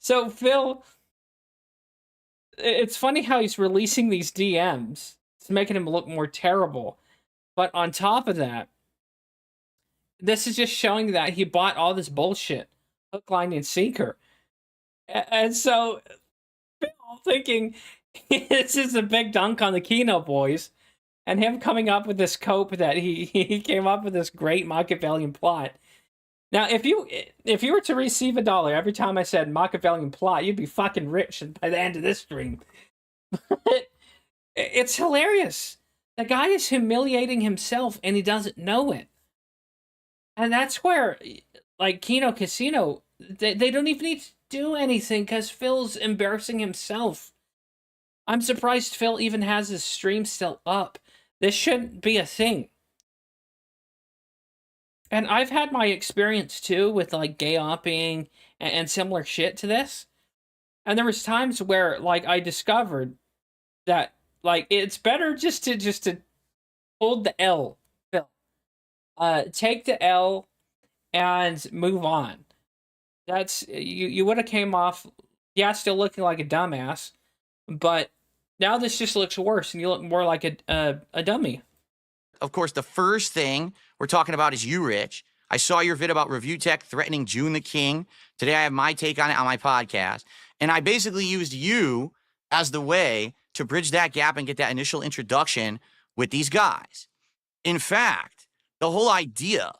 So, Phil, it's funny how he's releasing these DMs. It's making him look more terrible. But on top of that, this is just showing that he bought all this bullshit, hook, line, and sinker. And so, Phil thinking this is a big dunk on the Kino boys, and him coming up with this cope that he came up with this great Machiavellian plot. Now, if you were to receive $1 every time I said Machiavellian plot, you'd be fucking rich by the end of this stream. But it's hilarious. The guy is humiliating himself, and he doesn't know it. And that's where, like, Kino Casino, they don't even need to do anything because Phil's embarrassing himself. I'm surprised Phil even has his stream still up. This shouldn't be a thing. And I've had my experience too with like gay opping and similar shit to this. And there was times where like I discovered that like it's better just to hold the L, Phil. Take the L and move on. That's you would have came off, yeah, still looking like a dumbass, but now this just looks worse and you look more like a dummy. Of course, the first thing we're talking about is you, Rich. I saw your vid about review tech threatening June the King. Today I have my take on it on my podcast. And I basically used you as the way to bridge that gap and get that initial introduction with these guys. In fact, the whole idea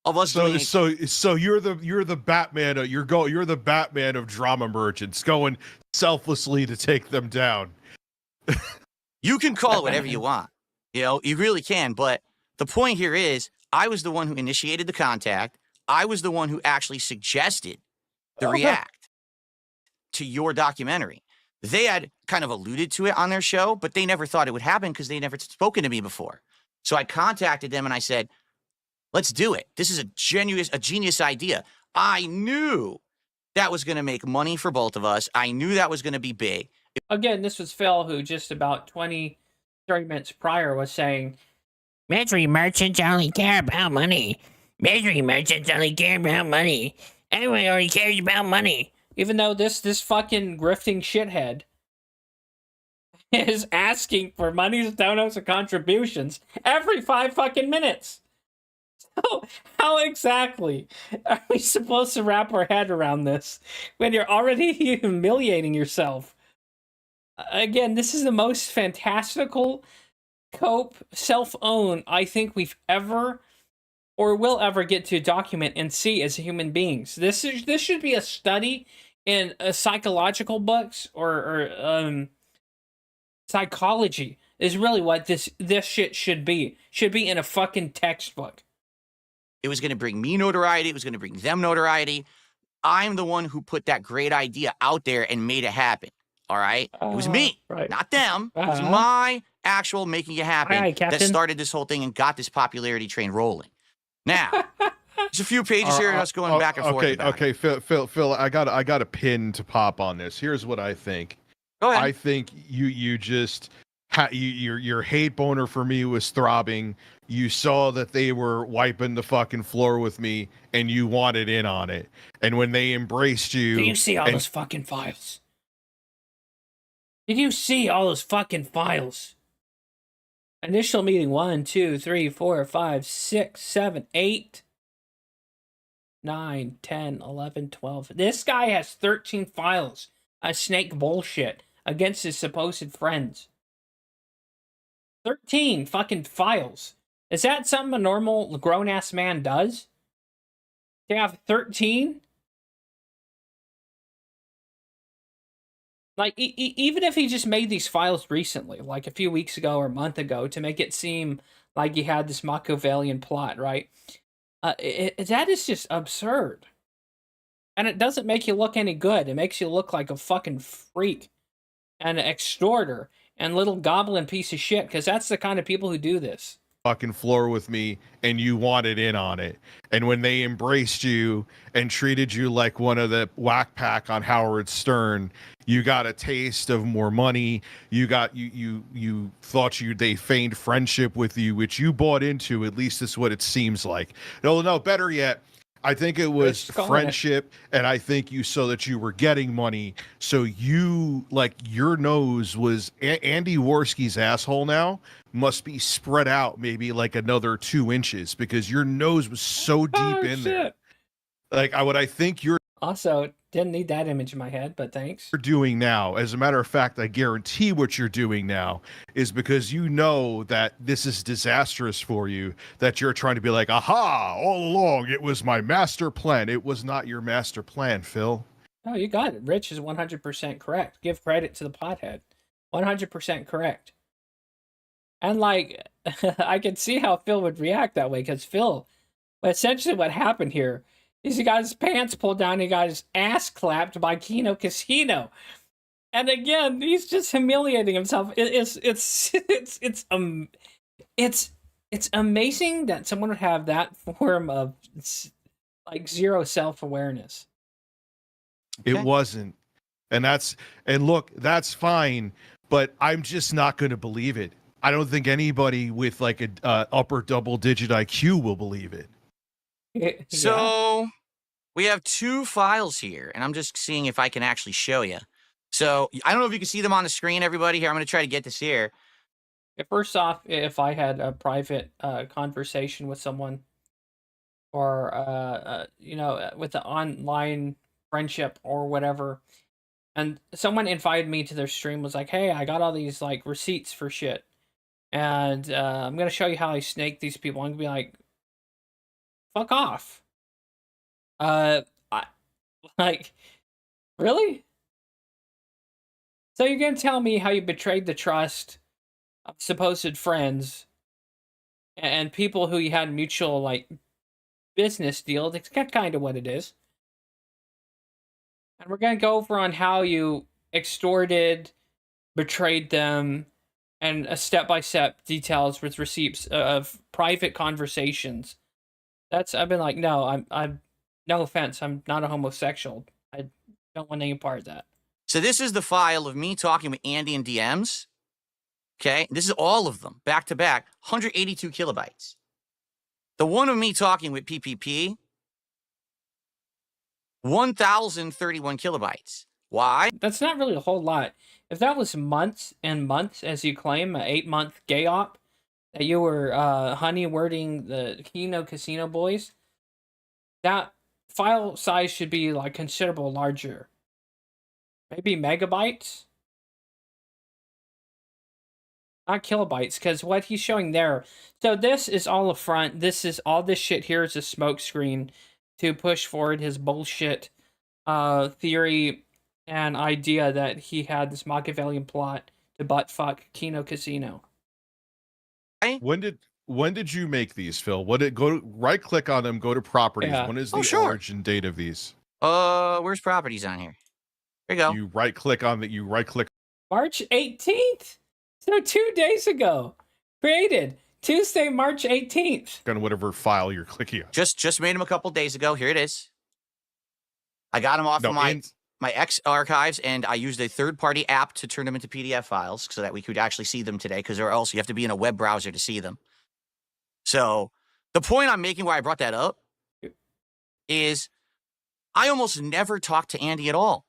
of us so you're the Batman, you're the Batman of drama merchants going selflessly to take them down. You can call it whatever you want. You know, you really can. But the point here is I was the one who initiated the contact. I was the one who actually suggested the react to your documentary. They had kind of alluded to it on their show, but they never thought it would happen because they never spoken to me before. So I contacted them and I said, let's do it. This is a genius idea. I knew that was going to make money for both of us. I knew that was going to be big. Again, this was Phil who just about 30 minutes prior was saying, misery merchants only care about money. Misery merchants only care about money. Everyone only cares about money. Even though this fucking grifting shithead is asking for monies, donos, and contributions every 5 fucking minutes. So how exactly are we supposed to wrap our head around this when you're already humiliating yourself? Again, this is the most fantastical cope self-own I think we've ever or will ever get to document and see as human beings. This should be a study in psychological books or psychology is really what this shit should be. Should be in a fucking textbook. It was going to bring me notoriety. It was going to bring them notoriety. I'm the one who put that great idea out there and made it happen. All right? It was me, right. Not them. It was my actual making it happen that started this whole thing and got this popularity train rolling. Now, there's a few pages here and us going back and forth. Okay, Phil, I got a pin to pop on this. Here's what I think. Go ahead. I think you just your hate boner for me was throbbing. You saw that they were wiping the fucking floor with me, and you wanted in on it. And when they embraced you, did you see all those fucking files? Did you see all those fucking files? Initial meeting 1, 2, 3, 4, 5, 6, 7, 8, 9, 10, 11, 12. This guy has 13 files of snake bullshit against his supposed friends. 13 fucking files. Is that something a normal grown-ass man does? To have 13? Like, even if he just made these files recently, like a few weeks ago or a month ago, to make it seem like he had this Machiavellian plot, right? That is just absurd. And it doesn't make you look any good. It makes you look like a fucking freak and an extorter and little goblin piece of shit, because that's the kind of people who do this. fucking floor with me and you wanted in on it. And when they embraced you and treated you like one of the whack pack on Howard Stern, you got a taste of more money. You got you thought they feigned friendship with you, which you bought into. At least is what it seems like. No, better yet, I think it was friendship, and I think you so that you were getting money. So you, like, your nose was Andy Worski's asshole now must be spread out maybe like another 2 inches because your nose was so deep in there. Like what I think you're also didn't need that image in my head, but thanks. Doing now, as a matter of fact, I guarantee what you're doing now is because you know that this is disastrous for you, that you're trying to be like, aha, all along it was my master plan. It was not your master plan, Phil. Oh, you got it. Rich is 100% correct. Give credit to the pothead. 100% correct. And like, I could see how Phil would react that way, because Phil, essentially what happened here is he got his pants pulled down, he got his ass clapped by 𝕿𝖊𝖒𝖕𝖏𝖗. And again, he's just humiliating himself. It's amazing that someone would have that form of like zero self-awareness. Okay. It wasn't. And look, that's fine, but I'm just not going to believe it. I don't think anybody with like a upper double-digit IQ will believe it. Yeah. So we have 2 files here, and I'm just seeing if I can actually show you. So I don't know if you can see them on the screen, everybody. Here, I'm going to try to get this here. First off, if I had a private conversation with someone, or with an online friendship or whatever, and someone invited me to their stream, was like, hey, I got all these like receipts for shit, and I'm going to show you how I snake these people. I'm going to be like, fuck off. Really? So you're gonna tell me how you betrayed the trust of supposed friends and people who you had mutual, like, business deal? That's kind of what it is. And we're gonna go over on how you extorted, betrayed them, and a step-by-step details with receipts of private conversations. I've been like, no, I'm no offense, I'm not a homosexual. I don't want any part of that. So this is the file of me talking with Andy in DMs. Okay, this is all of them, back to back, 182 kilobytes. The one of me talking with PPP, 1,031 kilobytes. Why? That's not really a whole lot. If that was months and months, as you claim, an 8-month gay op, that you were honey wording the 𝕿𝖐𝖗 boys, that file size should be like considerable larger. Maybe megabytes? Not kilobytes, because what he's showing there. So this is all a front. All this shit here is a smoke screen to push forward his bullshit theory and idea that he had this Machiavellian plot to butt fuck 𝕿𝖐𝖗. When did you make these, Phil? Right click on them, go to properties. Yeah. When is the origin date of these? Where's properties on here? There you go. You right click March 18th. So 2 days ago. Created Tuesday, March 18th. On whatever file you're clicking on. Just made them a couple days ago. Here it is. I got them off of my X archives, and I used a third-party app to turn them into PDF files so that we could actually see them today, because or else you have to be in a web browser to see them. So the point I'm making why I brought that up is I almost never talk to Andy at all.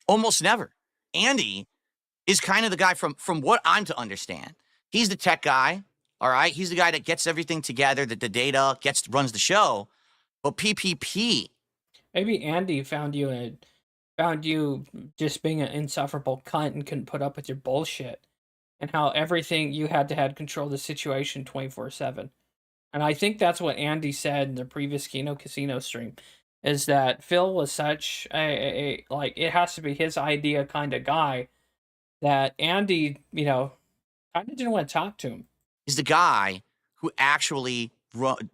Almost never. Andy is kind of the guy from what I'm to understand. He's the tech guy, all right? He's the guy that gets everything together, that the data runs the show. But PPP. Maybe Andy found you just being an insufferable cunt and couldn't put up with your bullshit. And how everything you had to have control the situation 24/7. And I think that's what Andy said in the previous 𝕿𝖐𝖗 stream, is that Phil was such a like, it has to be his idea kind of guy, that Andy, kind of didn't want to talk to him. He's the guy who actually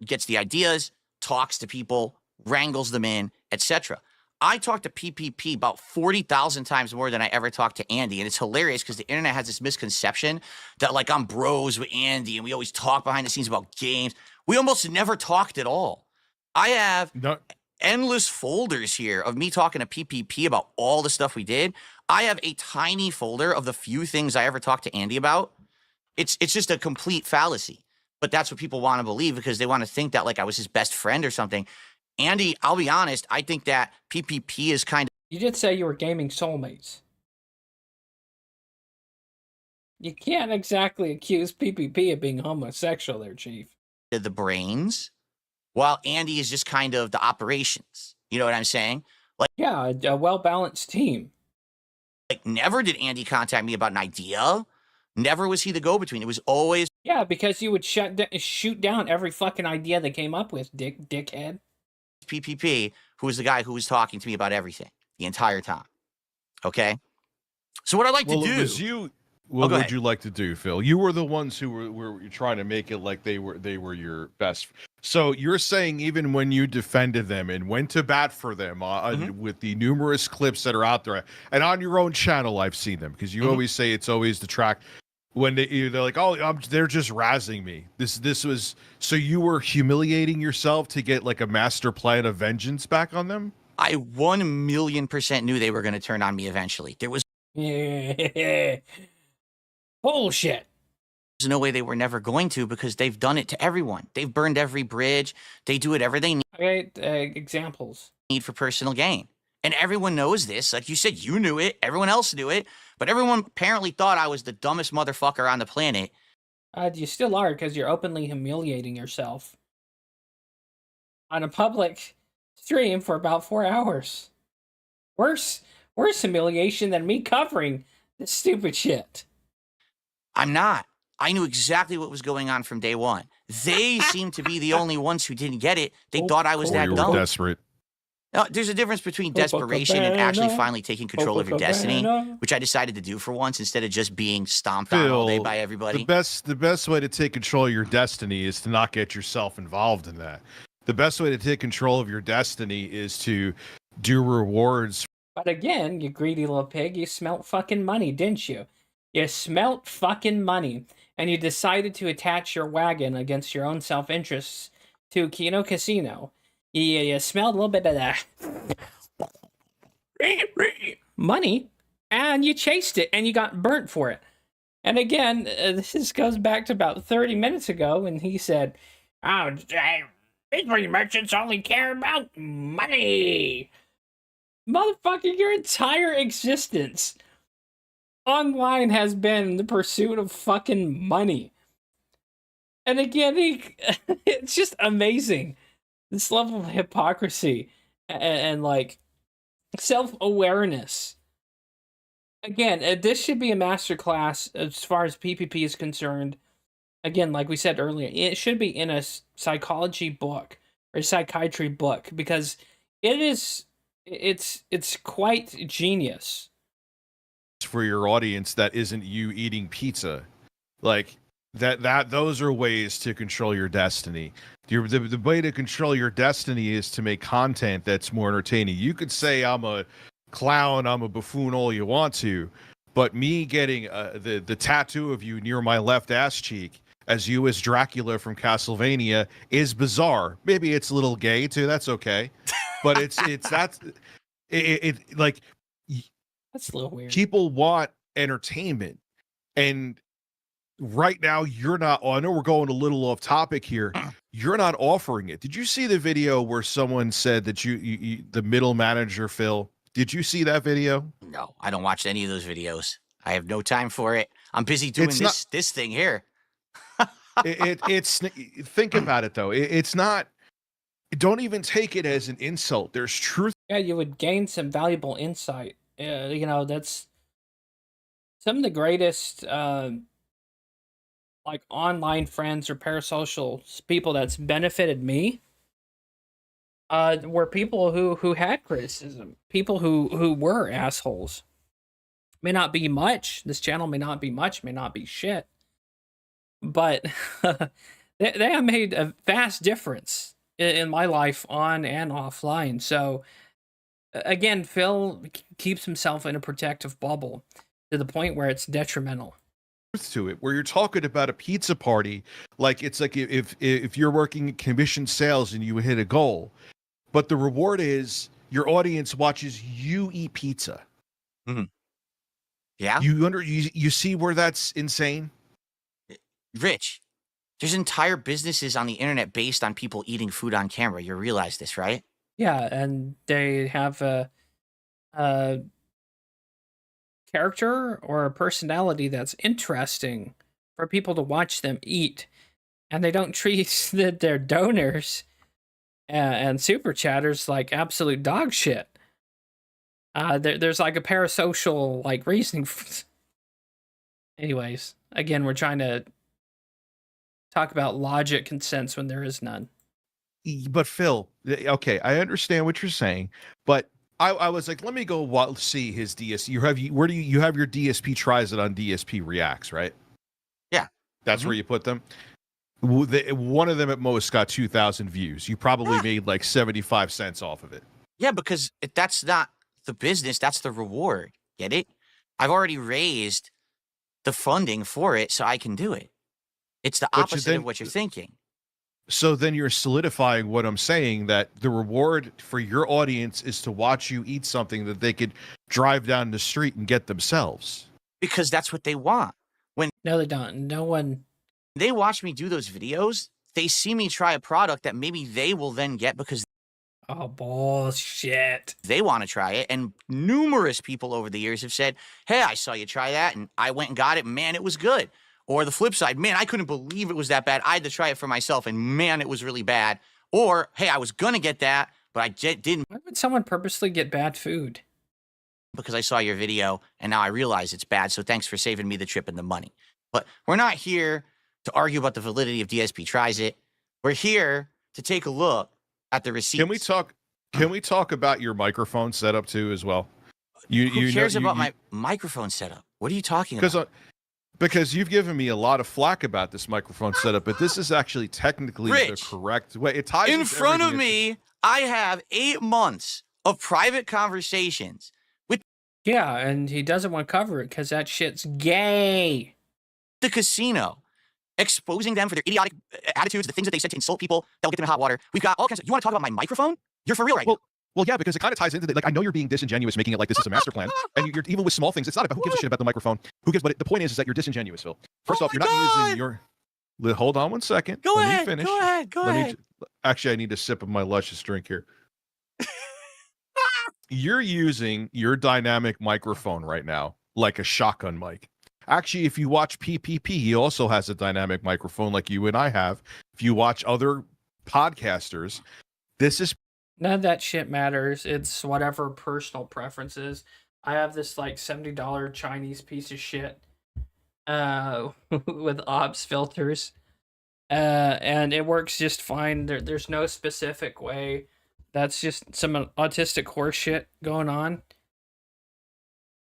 gets the ideas, talks to people, wrangles them in, etc. I talk to PPP about 40,000 times more than I ever talk to Andy. And it's hilarious because the internet has this misconception that like I'm bros with Andy and we always talk behind the scenes about games. We almost never talked at all. I have endless folders here of me talking to PPP about all the stuff we did. I have a tiny folder of the few things I ever talked to Andy about. It's just a complete fallacy. But that's what people want to believe because they want to think that like I was his best friend or something. Andy, I'll be honest, I think that PPP is kind of... You did say you were gaming soulmates. You can't exactly accuse PPP of being homosexual there, Chief. the brains, while Andy is just kind of the operations. You know what I'm saying? Like, yeah, a well-balanced team. Like, never did Andy contact me about an idea. Never was he the go-between. It was always... Yeah, because you would shoot down every fucking idea they came up with, dickhead. PPP, who was the guy who was talking to me about everything the entire time. Okay? So what I'd like to do... It was you... What would you like to do, Phil? You were the ones who were trying to make it like they were your best. So you're saying even when you defended them and went to bat for them with the numerous clips that are out there, and on your own channel, I've seen them because you always say it's always the track when they're like, oh, they're just razzing me. This was so you were humiliating yourself to get like a master plan of vengeance back on them. I 1,000,000% knew they were going to turn on me eventually. There was bullshit. There's no way they were never going to because they've done it to everyone. They've burned every bridge. They do whatever they need. Okay, examples. Need for personal gain. And everyone knows this. Like you said, you knew it. Everyone else knew it. But everyone apparently thought I was the dumbest motherfucker on the planet. You still are because you're openly humiliating yourself on a public stream for about 4 hours. Worse humiliation than me covering this stupid shit. I'm not. I knew exactly what was going on from day one. They seemed to be the only ones who didn't get it. They thought I was that dumb. Desperate. No, there's a difference between desperation and actually finally taking control of your destiny, which I decided to do for once instead of just being stomped on all day by everybody. The best way to take control of your destiny is to not get yourself involved in that. The best way to take control of your destiny is to do rewards. But again, you greedy little pig, you smelt fucking money, didn't you? You smelt fucking money, and you decided to attach your wagon against your own self-interests to Kino Casino. You smelled a little bit of that money, and you chased it, and you got burnt for it. And again, this goes back to about 30 minutes ago when he said, oh, these merchants only care about money. Motherfucker, your entire existence online has been the pursuit of fucking money. And again, it's just amazing. This level of hypocrisy and like self-awareness. Again, this should be a masterclass as far as PPP is concerned. Again, like we said earlier, it should be in a psychology book or psychiatry book because it's quite genius. For your audience that isn't you eating pizza, like those are ways to control your destiny. The way to control your destiny is to make content that's more entertaining. You could say I'm a clown, I'm a buffoon all you want to, but me getting the tattoo of you near my left ass cheek as you as Dracula from Castlevania is bizarre. Maybe it's a little gay too, that's okay, but it's like that's a little weird. People want entertainment, and right now you're not. I know we're going a little off topic here. You're not offering it. Did you see the video where someone said that you the middle manager, Phil? Did you see that video? No, I don't watch any of those videos. I have no time for it. I'm busy doing this thing here. It's think about it though. It's not. Don't even take it as an insult. There's truth. Yeah, you would gain some valuable insight. You know, that's some of the greatest like online friends or parasocial people that's benefited me were people who had criticism, people who were assholes. May not be much. This channel may not be much, may not be shit, but they have made a vast difference in my life on and offline. So Again, Phil keeps himself in a protective bubble to the point where it's detrimental. To it, where you're talking about a pizza party, like it's like if you're working in commission sales and you hit a goal, but the reward is your audience watches you eat pizza. Mm-hmm. Yeah. You see where that's insane? Rich, there's entire businesses on the internet based on people eating food on camera. You realize this, right? Yeah, and they have a character or a personality that's interesting for people to watch them eat, and they don't treat their donors and super chatters like absolute dog shit. There's like a parasocial like reasoning. Anyways, again, we're trying to talk about logic and sense when there is none. But Phil, okay, I understand what you're saying, but I was like, let me go see his DSP. Where do you have your DSP tries it on DSP Reacts, right? Yeah. That's where you put them. One of them at most got 2,000 views. You probably made like 75 cents off of it. Yeah, because that's not the business, that's the reward. Get it? I've already raised the funding for it, so I can do it. It's the opposite of what you're thinking. So then you're solidifying what I'm saying, that the reward for your audience is to watch you eat something that they could drive down the street and get themselves. Because that's what they want. No, they don't. No one. They watch me do those videos, they see me try a product that maybe they will then get because Oh, bullshit. they want to try it. And numerous people over the years have said, hey, I saw you try that and I went and got it. Man, it was good. Or the flip side, man, I couldn't believe it was that bad. I had to try it for myself and man, it was really bad. Or, hey, I was going to get that, but I didn't. Why would someone purposely get bad food? Because I saw your video and now I realize it's bad. So thanks for saving me the trip and the money. But we're not here to argue about the validity of DSP Tries It. We're here to take a look at the receipts. Can we talk about your microphone setup too as well? Who cares about my microphone setup? What are you talking about? Because you've given me a lot of flack about this microphone setup, but this is actually technically the correct way. It ties in front of me. I have 8 months of private conversations with. Yeah, and he doesn't want to cover it because that shit's gay. The casino, exposing them for their idiotic attitudes, the things that they said to insult people that will get them in hot water. We've got all kinds of. You want to talk about my microphone? You're for real right now. Well, yeah, because it kind of ties into like I know you're being disingenuous, making it like this is a master plan, and you're even with small things. It's not about who gives a shit about the microphone. Who gives? But the point is that you're disingenuous, Phil. First off, you're not using your. Hold on one second. Let me finish. Go ahead. Actually, I need a sip of my luscious drink here. You're using your dynamic microphone right now like a shotgun mic. Actually, if you watch PPP, he also has a dynamic microphone like you and I have. If you watch other podcasters, this is. None of that shit matters. It's whatever personal preferences. I have this like $70 Chinese piece of shit with OBS filters. And it works just fine. There's no specific way. That's just some autistic horse shit going on.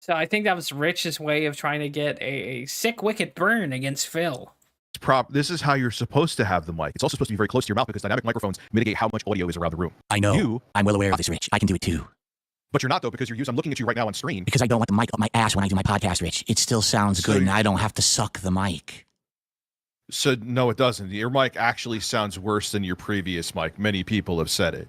So I think that was Rich's way of trying to get a sick, wicked burn against Phil. This is how you're supposed to have the mic. It's also supposed to be very close to your mouth because dynamic microphones mitigate how much audio is around the room. I know. I'm well aware of this, Rich. I can do it too. But you're not though, because I'm looking at you right now on screen. Because I don't want the mic up my ass when I do my podcast, Rich. It still sounds good and I don't have to suck the mic. So no, it doesn't. Your mic actually sounds worse than your previous mic. Many people have said it.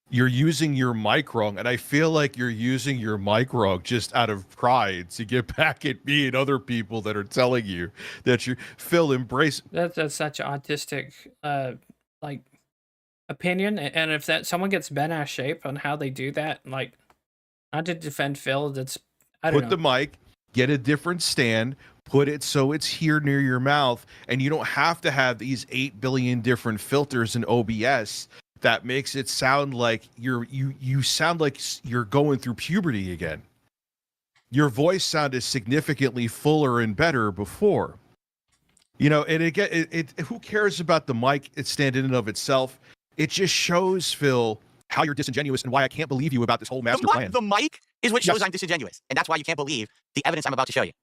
You're using your mic wrong, and I feel like you're using your mic wrong just out of pride to get back at me and other people that are telling you that Phil, embrace. That's such an autistic like opinion, and if that someone gets bent out of shape on how they do that, like not to defend Phil, that's I don't know. Put the mic, get a different stand, put it so it's here near your mouth, and you don't have to have these 8 billion different filters in OBS. That makes it sound like you sound like you're going through puberty again. Your voice sounded significantly fuller and better before. You know, and again, who cares about the mic stand in and of itself? It just shows, Phil, how you're disingenuous and why I can't believe you about this whole master plan. The mic is what shows I'm disingenuous, and that's why you can't believe the evidence I'm about to show you.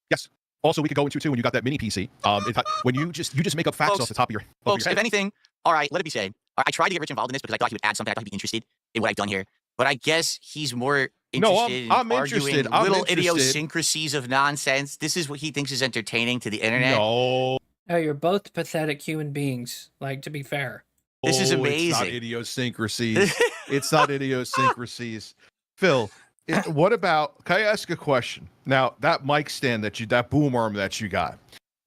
Yes. Also, we could go into too when you got that mini PC. When you just make up facts off the top of your head. If anything, all right, let it be said. I tried to get Rich involved in this because I thought he would add something. I thought he'd be interested in what I've done here. but I guess he's more No, interested I'm in arguing interested. I'm little interested. idiosyncrasies of nonsense. This is what he thinks is entertaining to the internet. No. Oh, you're both pathetic human beings. Like, to be fair. This is It's not amazing. idiosyncrasies. It's not idiosyncrasies. Phil, what about, can I ask a question? Now, that mic stand that boom arm that you got,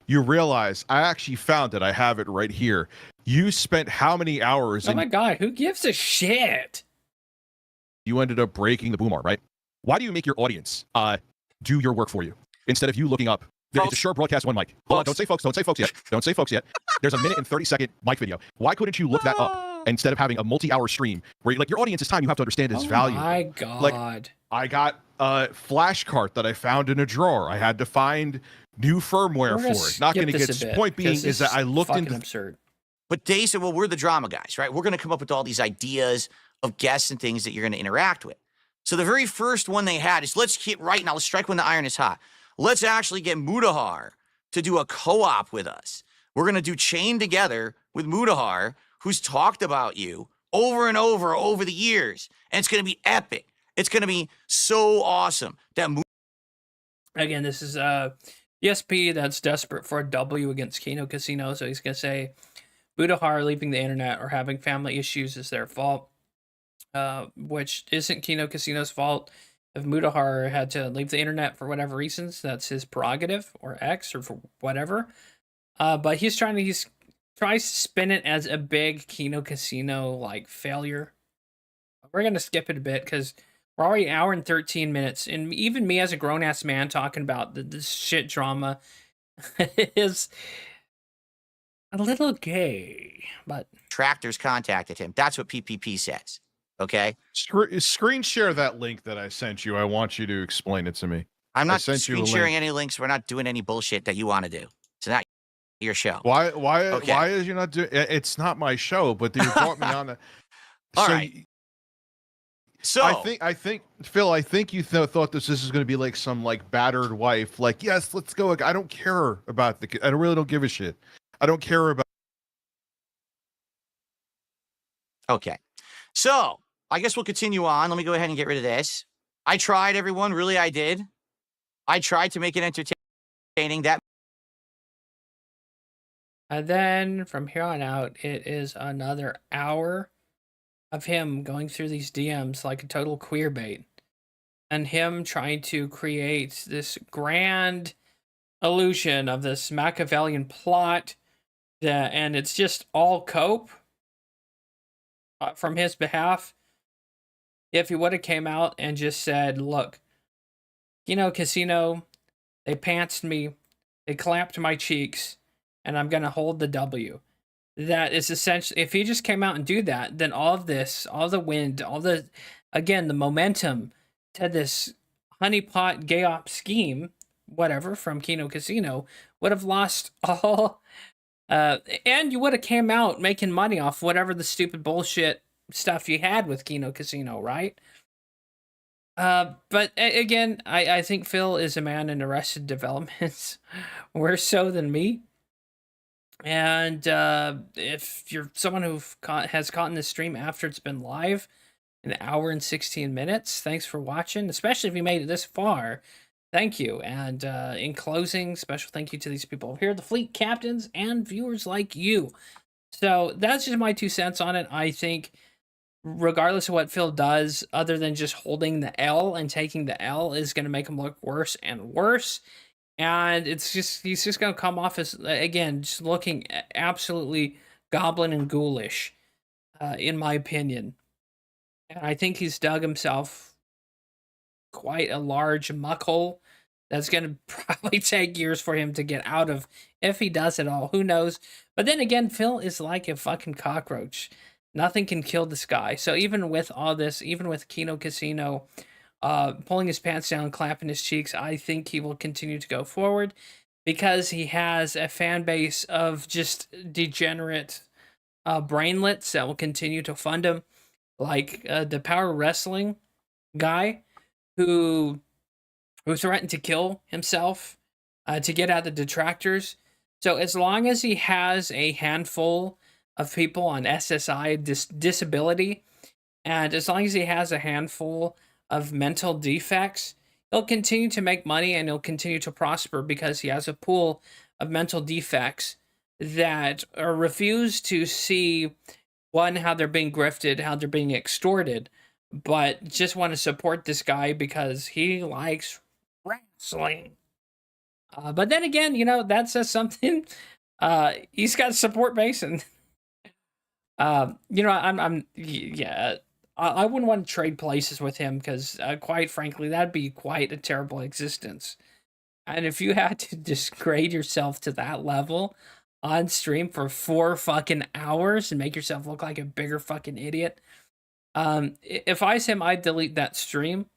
you realize I actually found it. I have it right here. You spent how many hours Oh my god, who gives a shit? You ended up breaking the boom arm, right? Why do you make your audience do your work for you instead of you looking up? It's a short broadcast, one mic. Hold on, don't say folks. Don't say folks yet. Don't say folks yet. There's a 1 and 30-second mic video. Why couldn't you look that up instead of having a multi-hour stream where like your audience's time you have to understand is valuable? Oh my god. Like, I got a flash cart that I found in a drawer. I had to find new firmware for it. Not going to get. Point being is that I looked into absurd. But they said, well, we're the drama guys, right? We're going to come up with all these ideas of guests and things that you're going to interact with. So the very first one they had is, let's hit right now. Let's strike when the iron is hot. Let's actually get 𝕿𝖊𝖒𝖕𝖒𝖕 to do a co-op with us. We're going to do Chain Together with 𝕿𝖊𝖒𝖕𝖒𝖒, who's talked about you over and over the years. And it's going to be epic. It's going to be so awesome. That Again, this is DSP that's desperate for a W against Kino Casino. So he's going to say 𝕿𝖊𝖒𝖒𝖒 leaving the internet or having family issues is their fault, which isn't Kino Casino's fault. If 𝕿𝖊𝖒𝖒𝖒𝖒 had to leave the internet for whatever reasons, that's his prerogative, or X, or for whatever. But he tries to spin it as a big Kino Casino like failure. We're gonna skip it a bit because we're already 1 hour and 13 minutes, and even me as a grown ass man talking about this shit drama is a little gay. But Tractors contacted him. That's what PPP says. Okay. screen share that link that I sent you. I want you to explain it to me. I'm not sent you a screen sharing link. any links. We're not doing any bullshit that you want to do. It's not your show. Why Okay. is you not doing? It's not my show, but you brought me on. All right. So I think Phil, I think you thought this is going to be like some like battered wife. Like, yes, let's go. I don't care about I really don't give a shit. I don't care about. Okay. So I guess we'll continue on. Let me go ahead and get rid of this. I tried, everyone. Really, I did. I tried to make it entertaining. That. And then from here on out, it is another hour of him going through these DMs like a total queer bait, and him trying to create this grand illusion of this Machiavellian plot, and it's just all cope from his behalf. If he would have came out and just said, look, Casino, they pantsed me, they clamped my cheeks, and I'm going to hold the W. That is essentially, if he just came out and do that, then all of this, all the wind, the momentum to this honeypot gay op scheme, whatever, from Kino Casino, would have lost all, and you would have came out making money off whatever the stupid bullshit stuff you had with Kino Casino, right? But again, I think Phil is a man in Arrested Development, worse so than me. And if you're someone who has caught in this stream after it's been live, 1 hour and 16 minutes, thanks for watching, especially if you made it this far. Thank you. And in closing, special thank you to these people here, the fleet captains and viewers like you. So that's just my 2 cents on it. I think regardless of what Phil does, other than just holding the L and taking the L, is going to make him look worse and worse. And he's just going to come off as, again, just looking absolutely goblin and ghoulish, in my opinion. And I think he's dug himself quite a large muck hole that's going to probably take years for him to get out of, if he does at all. Who knows? But then again, Phil is like a fucking cockroach. Nothing can kill this guy. So even with all this, even with Kino Casino pulling his pants down, clapping his cheeks, I think he will continue to go forward because he has a fan base of just degenerate brainlets that will continue to fund him, like the Power Wrestling guy who threatened to kill himself to get at the detractors. So as long as he has a handful of people on SSI disability And as long as he has a handful of mental defects, he'll continue to make money and he'll continue to prosper because he has a pool of mental defects that refuse to see, one, how they're being grifted, how they're being extorted, but just want to support this guy because he likes wrestling. But then again, that says something. He's got a support base, and I wouldn't want to trade places with him because, quite frankly, that'd be quite a terrible existence. And if you had to degrade yourself to that level on stream for 4 fucking hours and make yourself look like a bigger fucking idiot, if I was him, I'd delete that stream,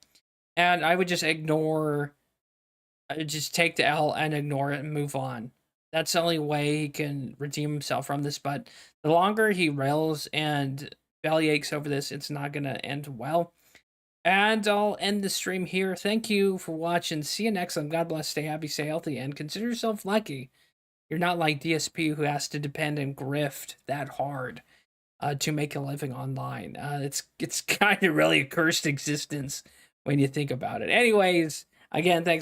and I would just ignore. Just take the L and ignore it and move on. That's the only way he can redeem himself from this. But the longer he rails and bellyaches over this, it's not going to end well. And I'll end the stream here. Thank you for watching. See you next time. God bless. Stay happy, stay healthy, and consider yourself lucky. You're not like DSP, who has to depend and grift that hard to make a living online. It's kind of really a cursed existence when you think about it. Anyways, again, thanks.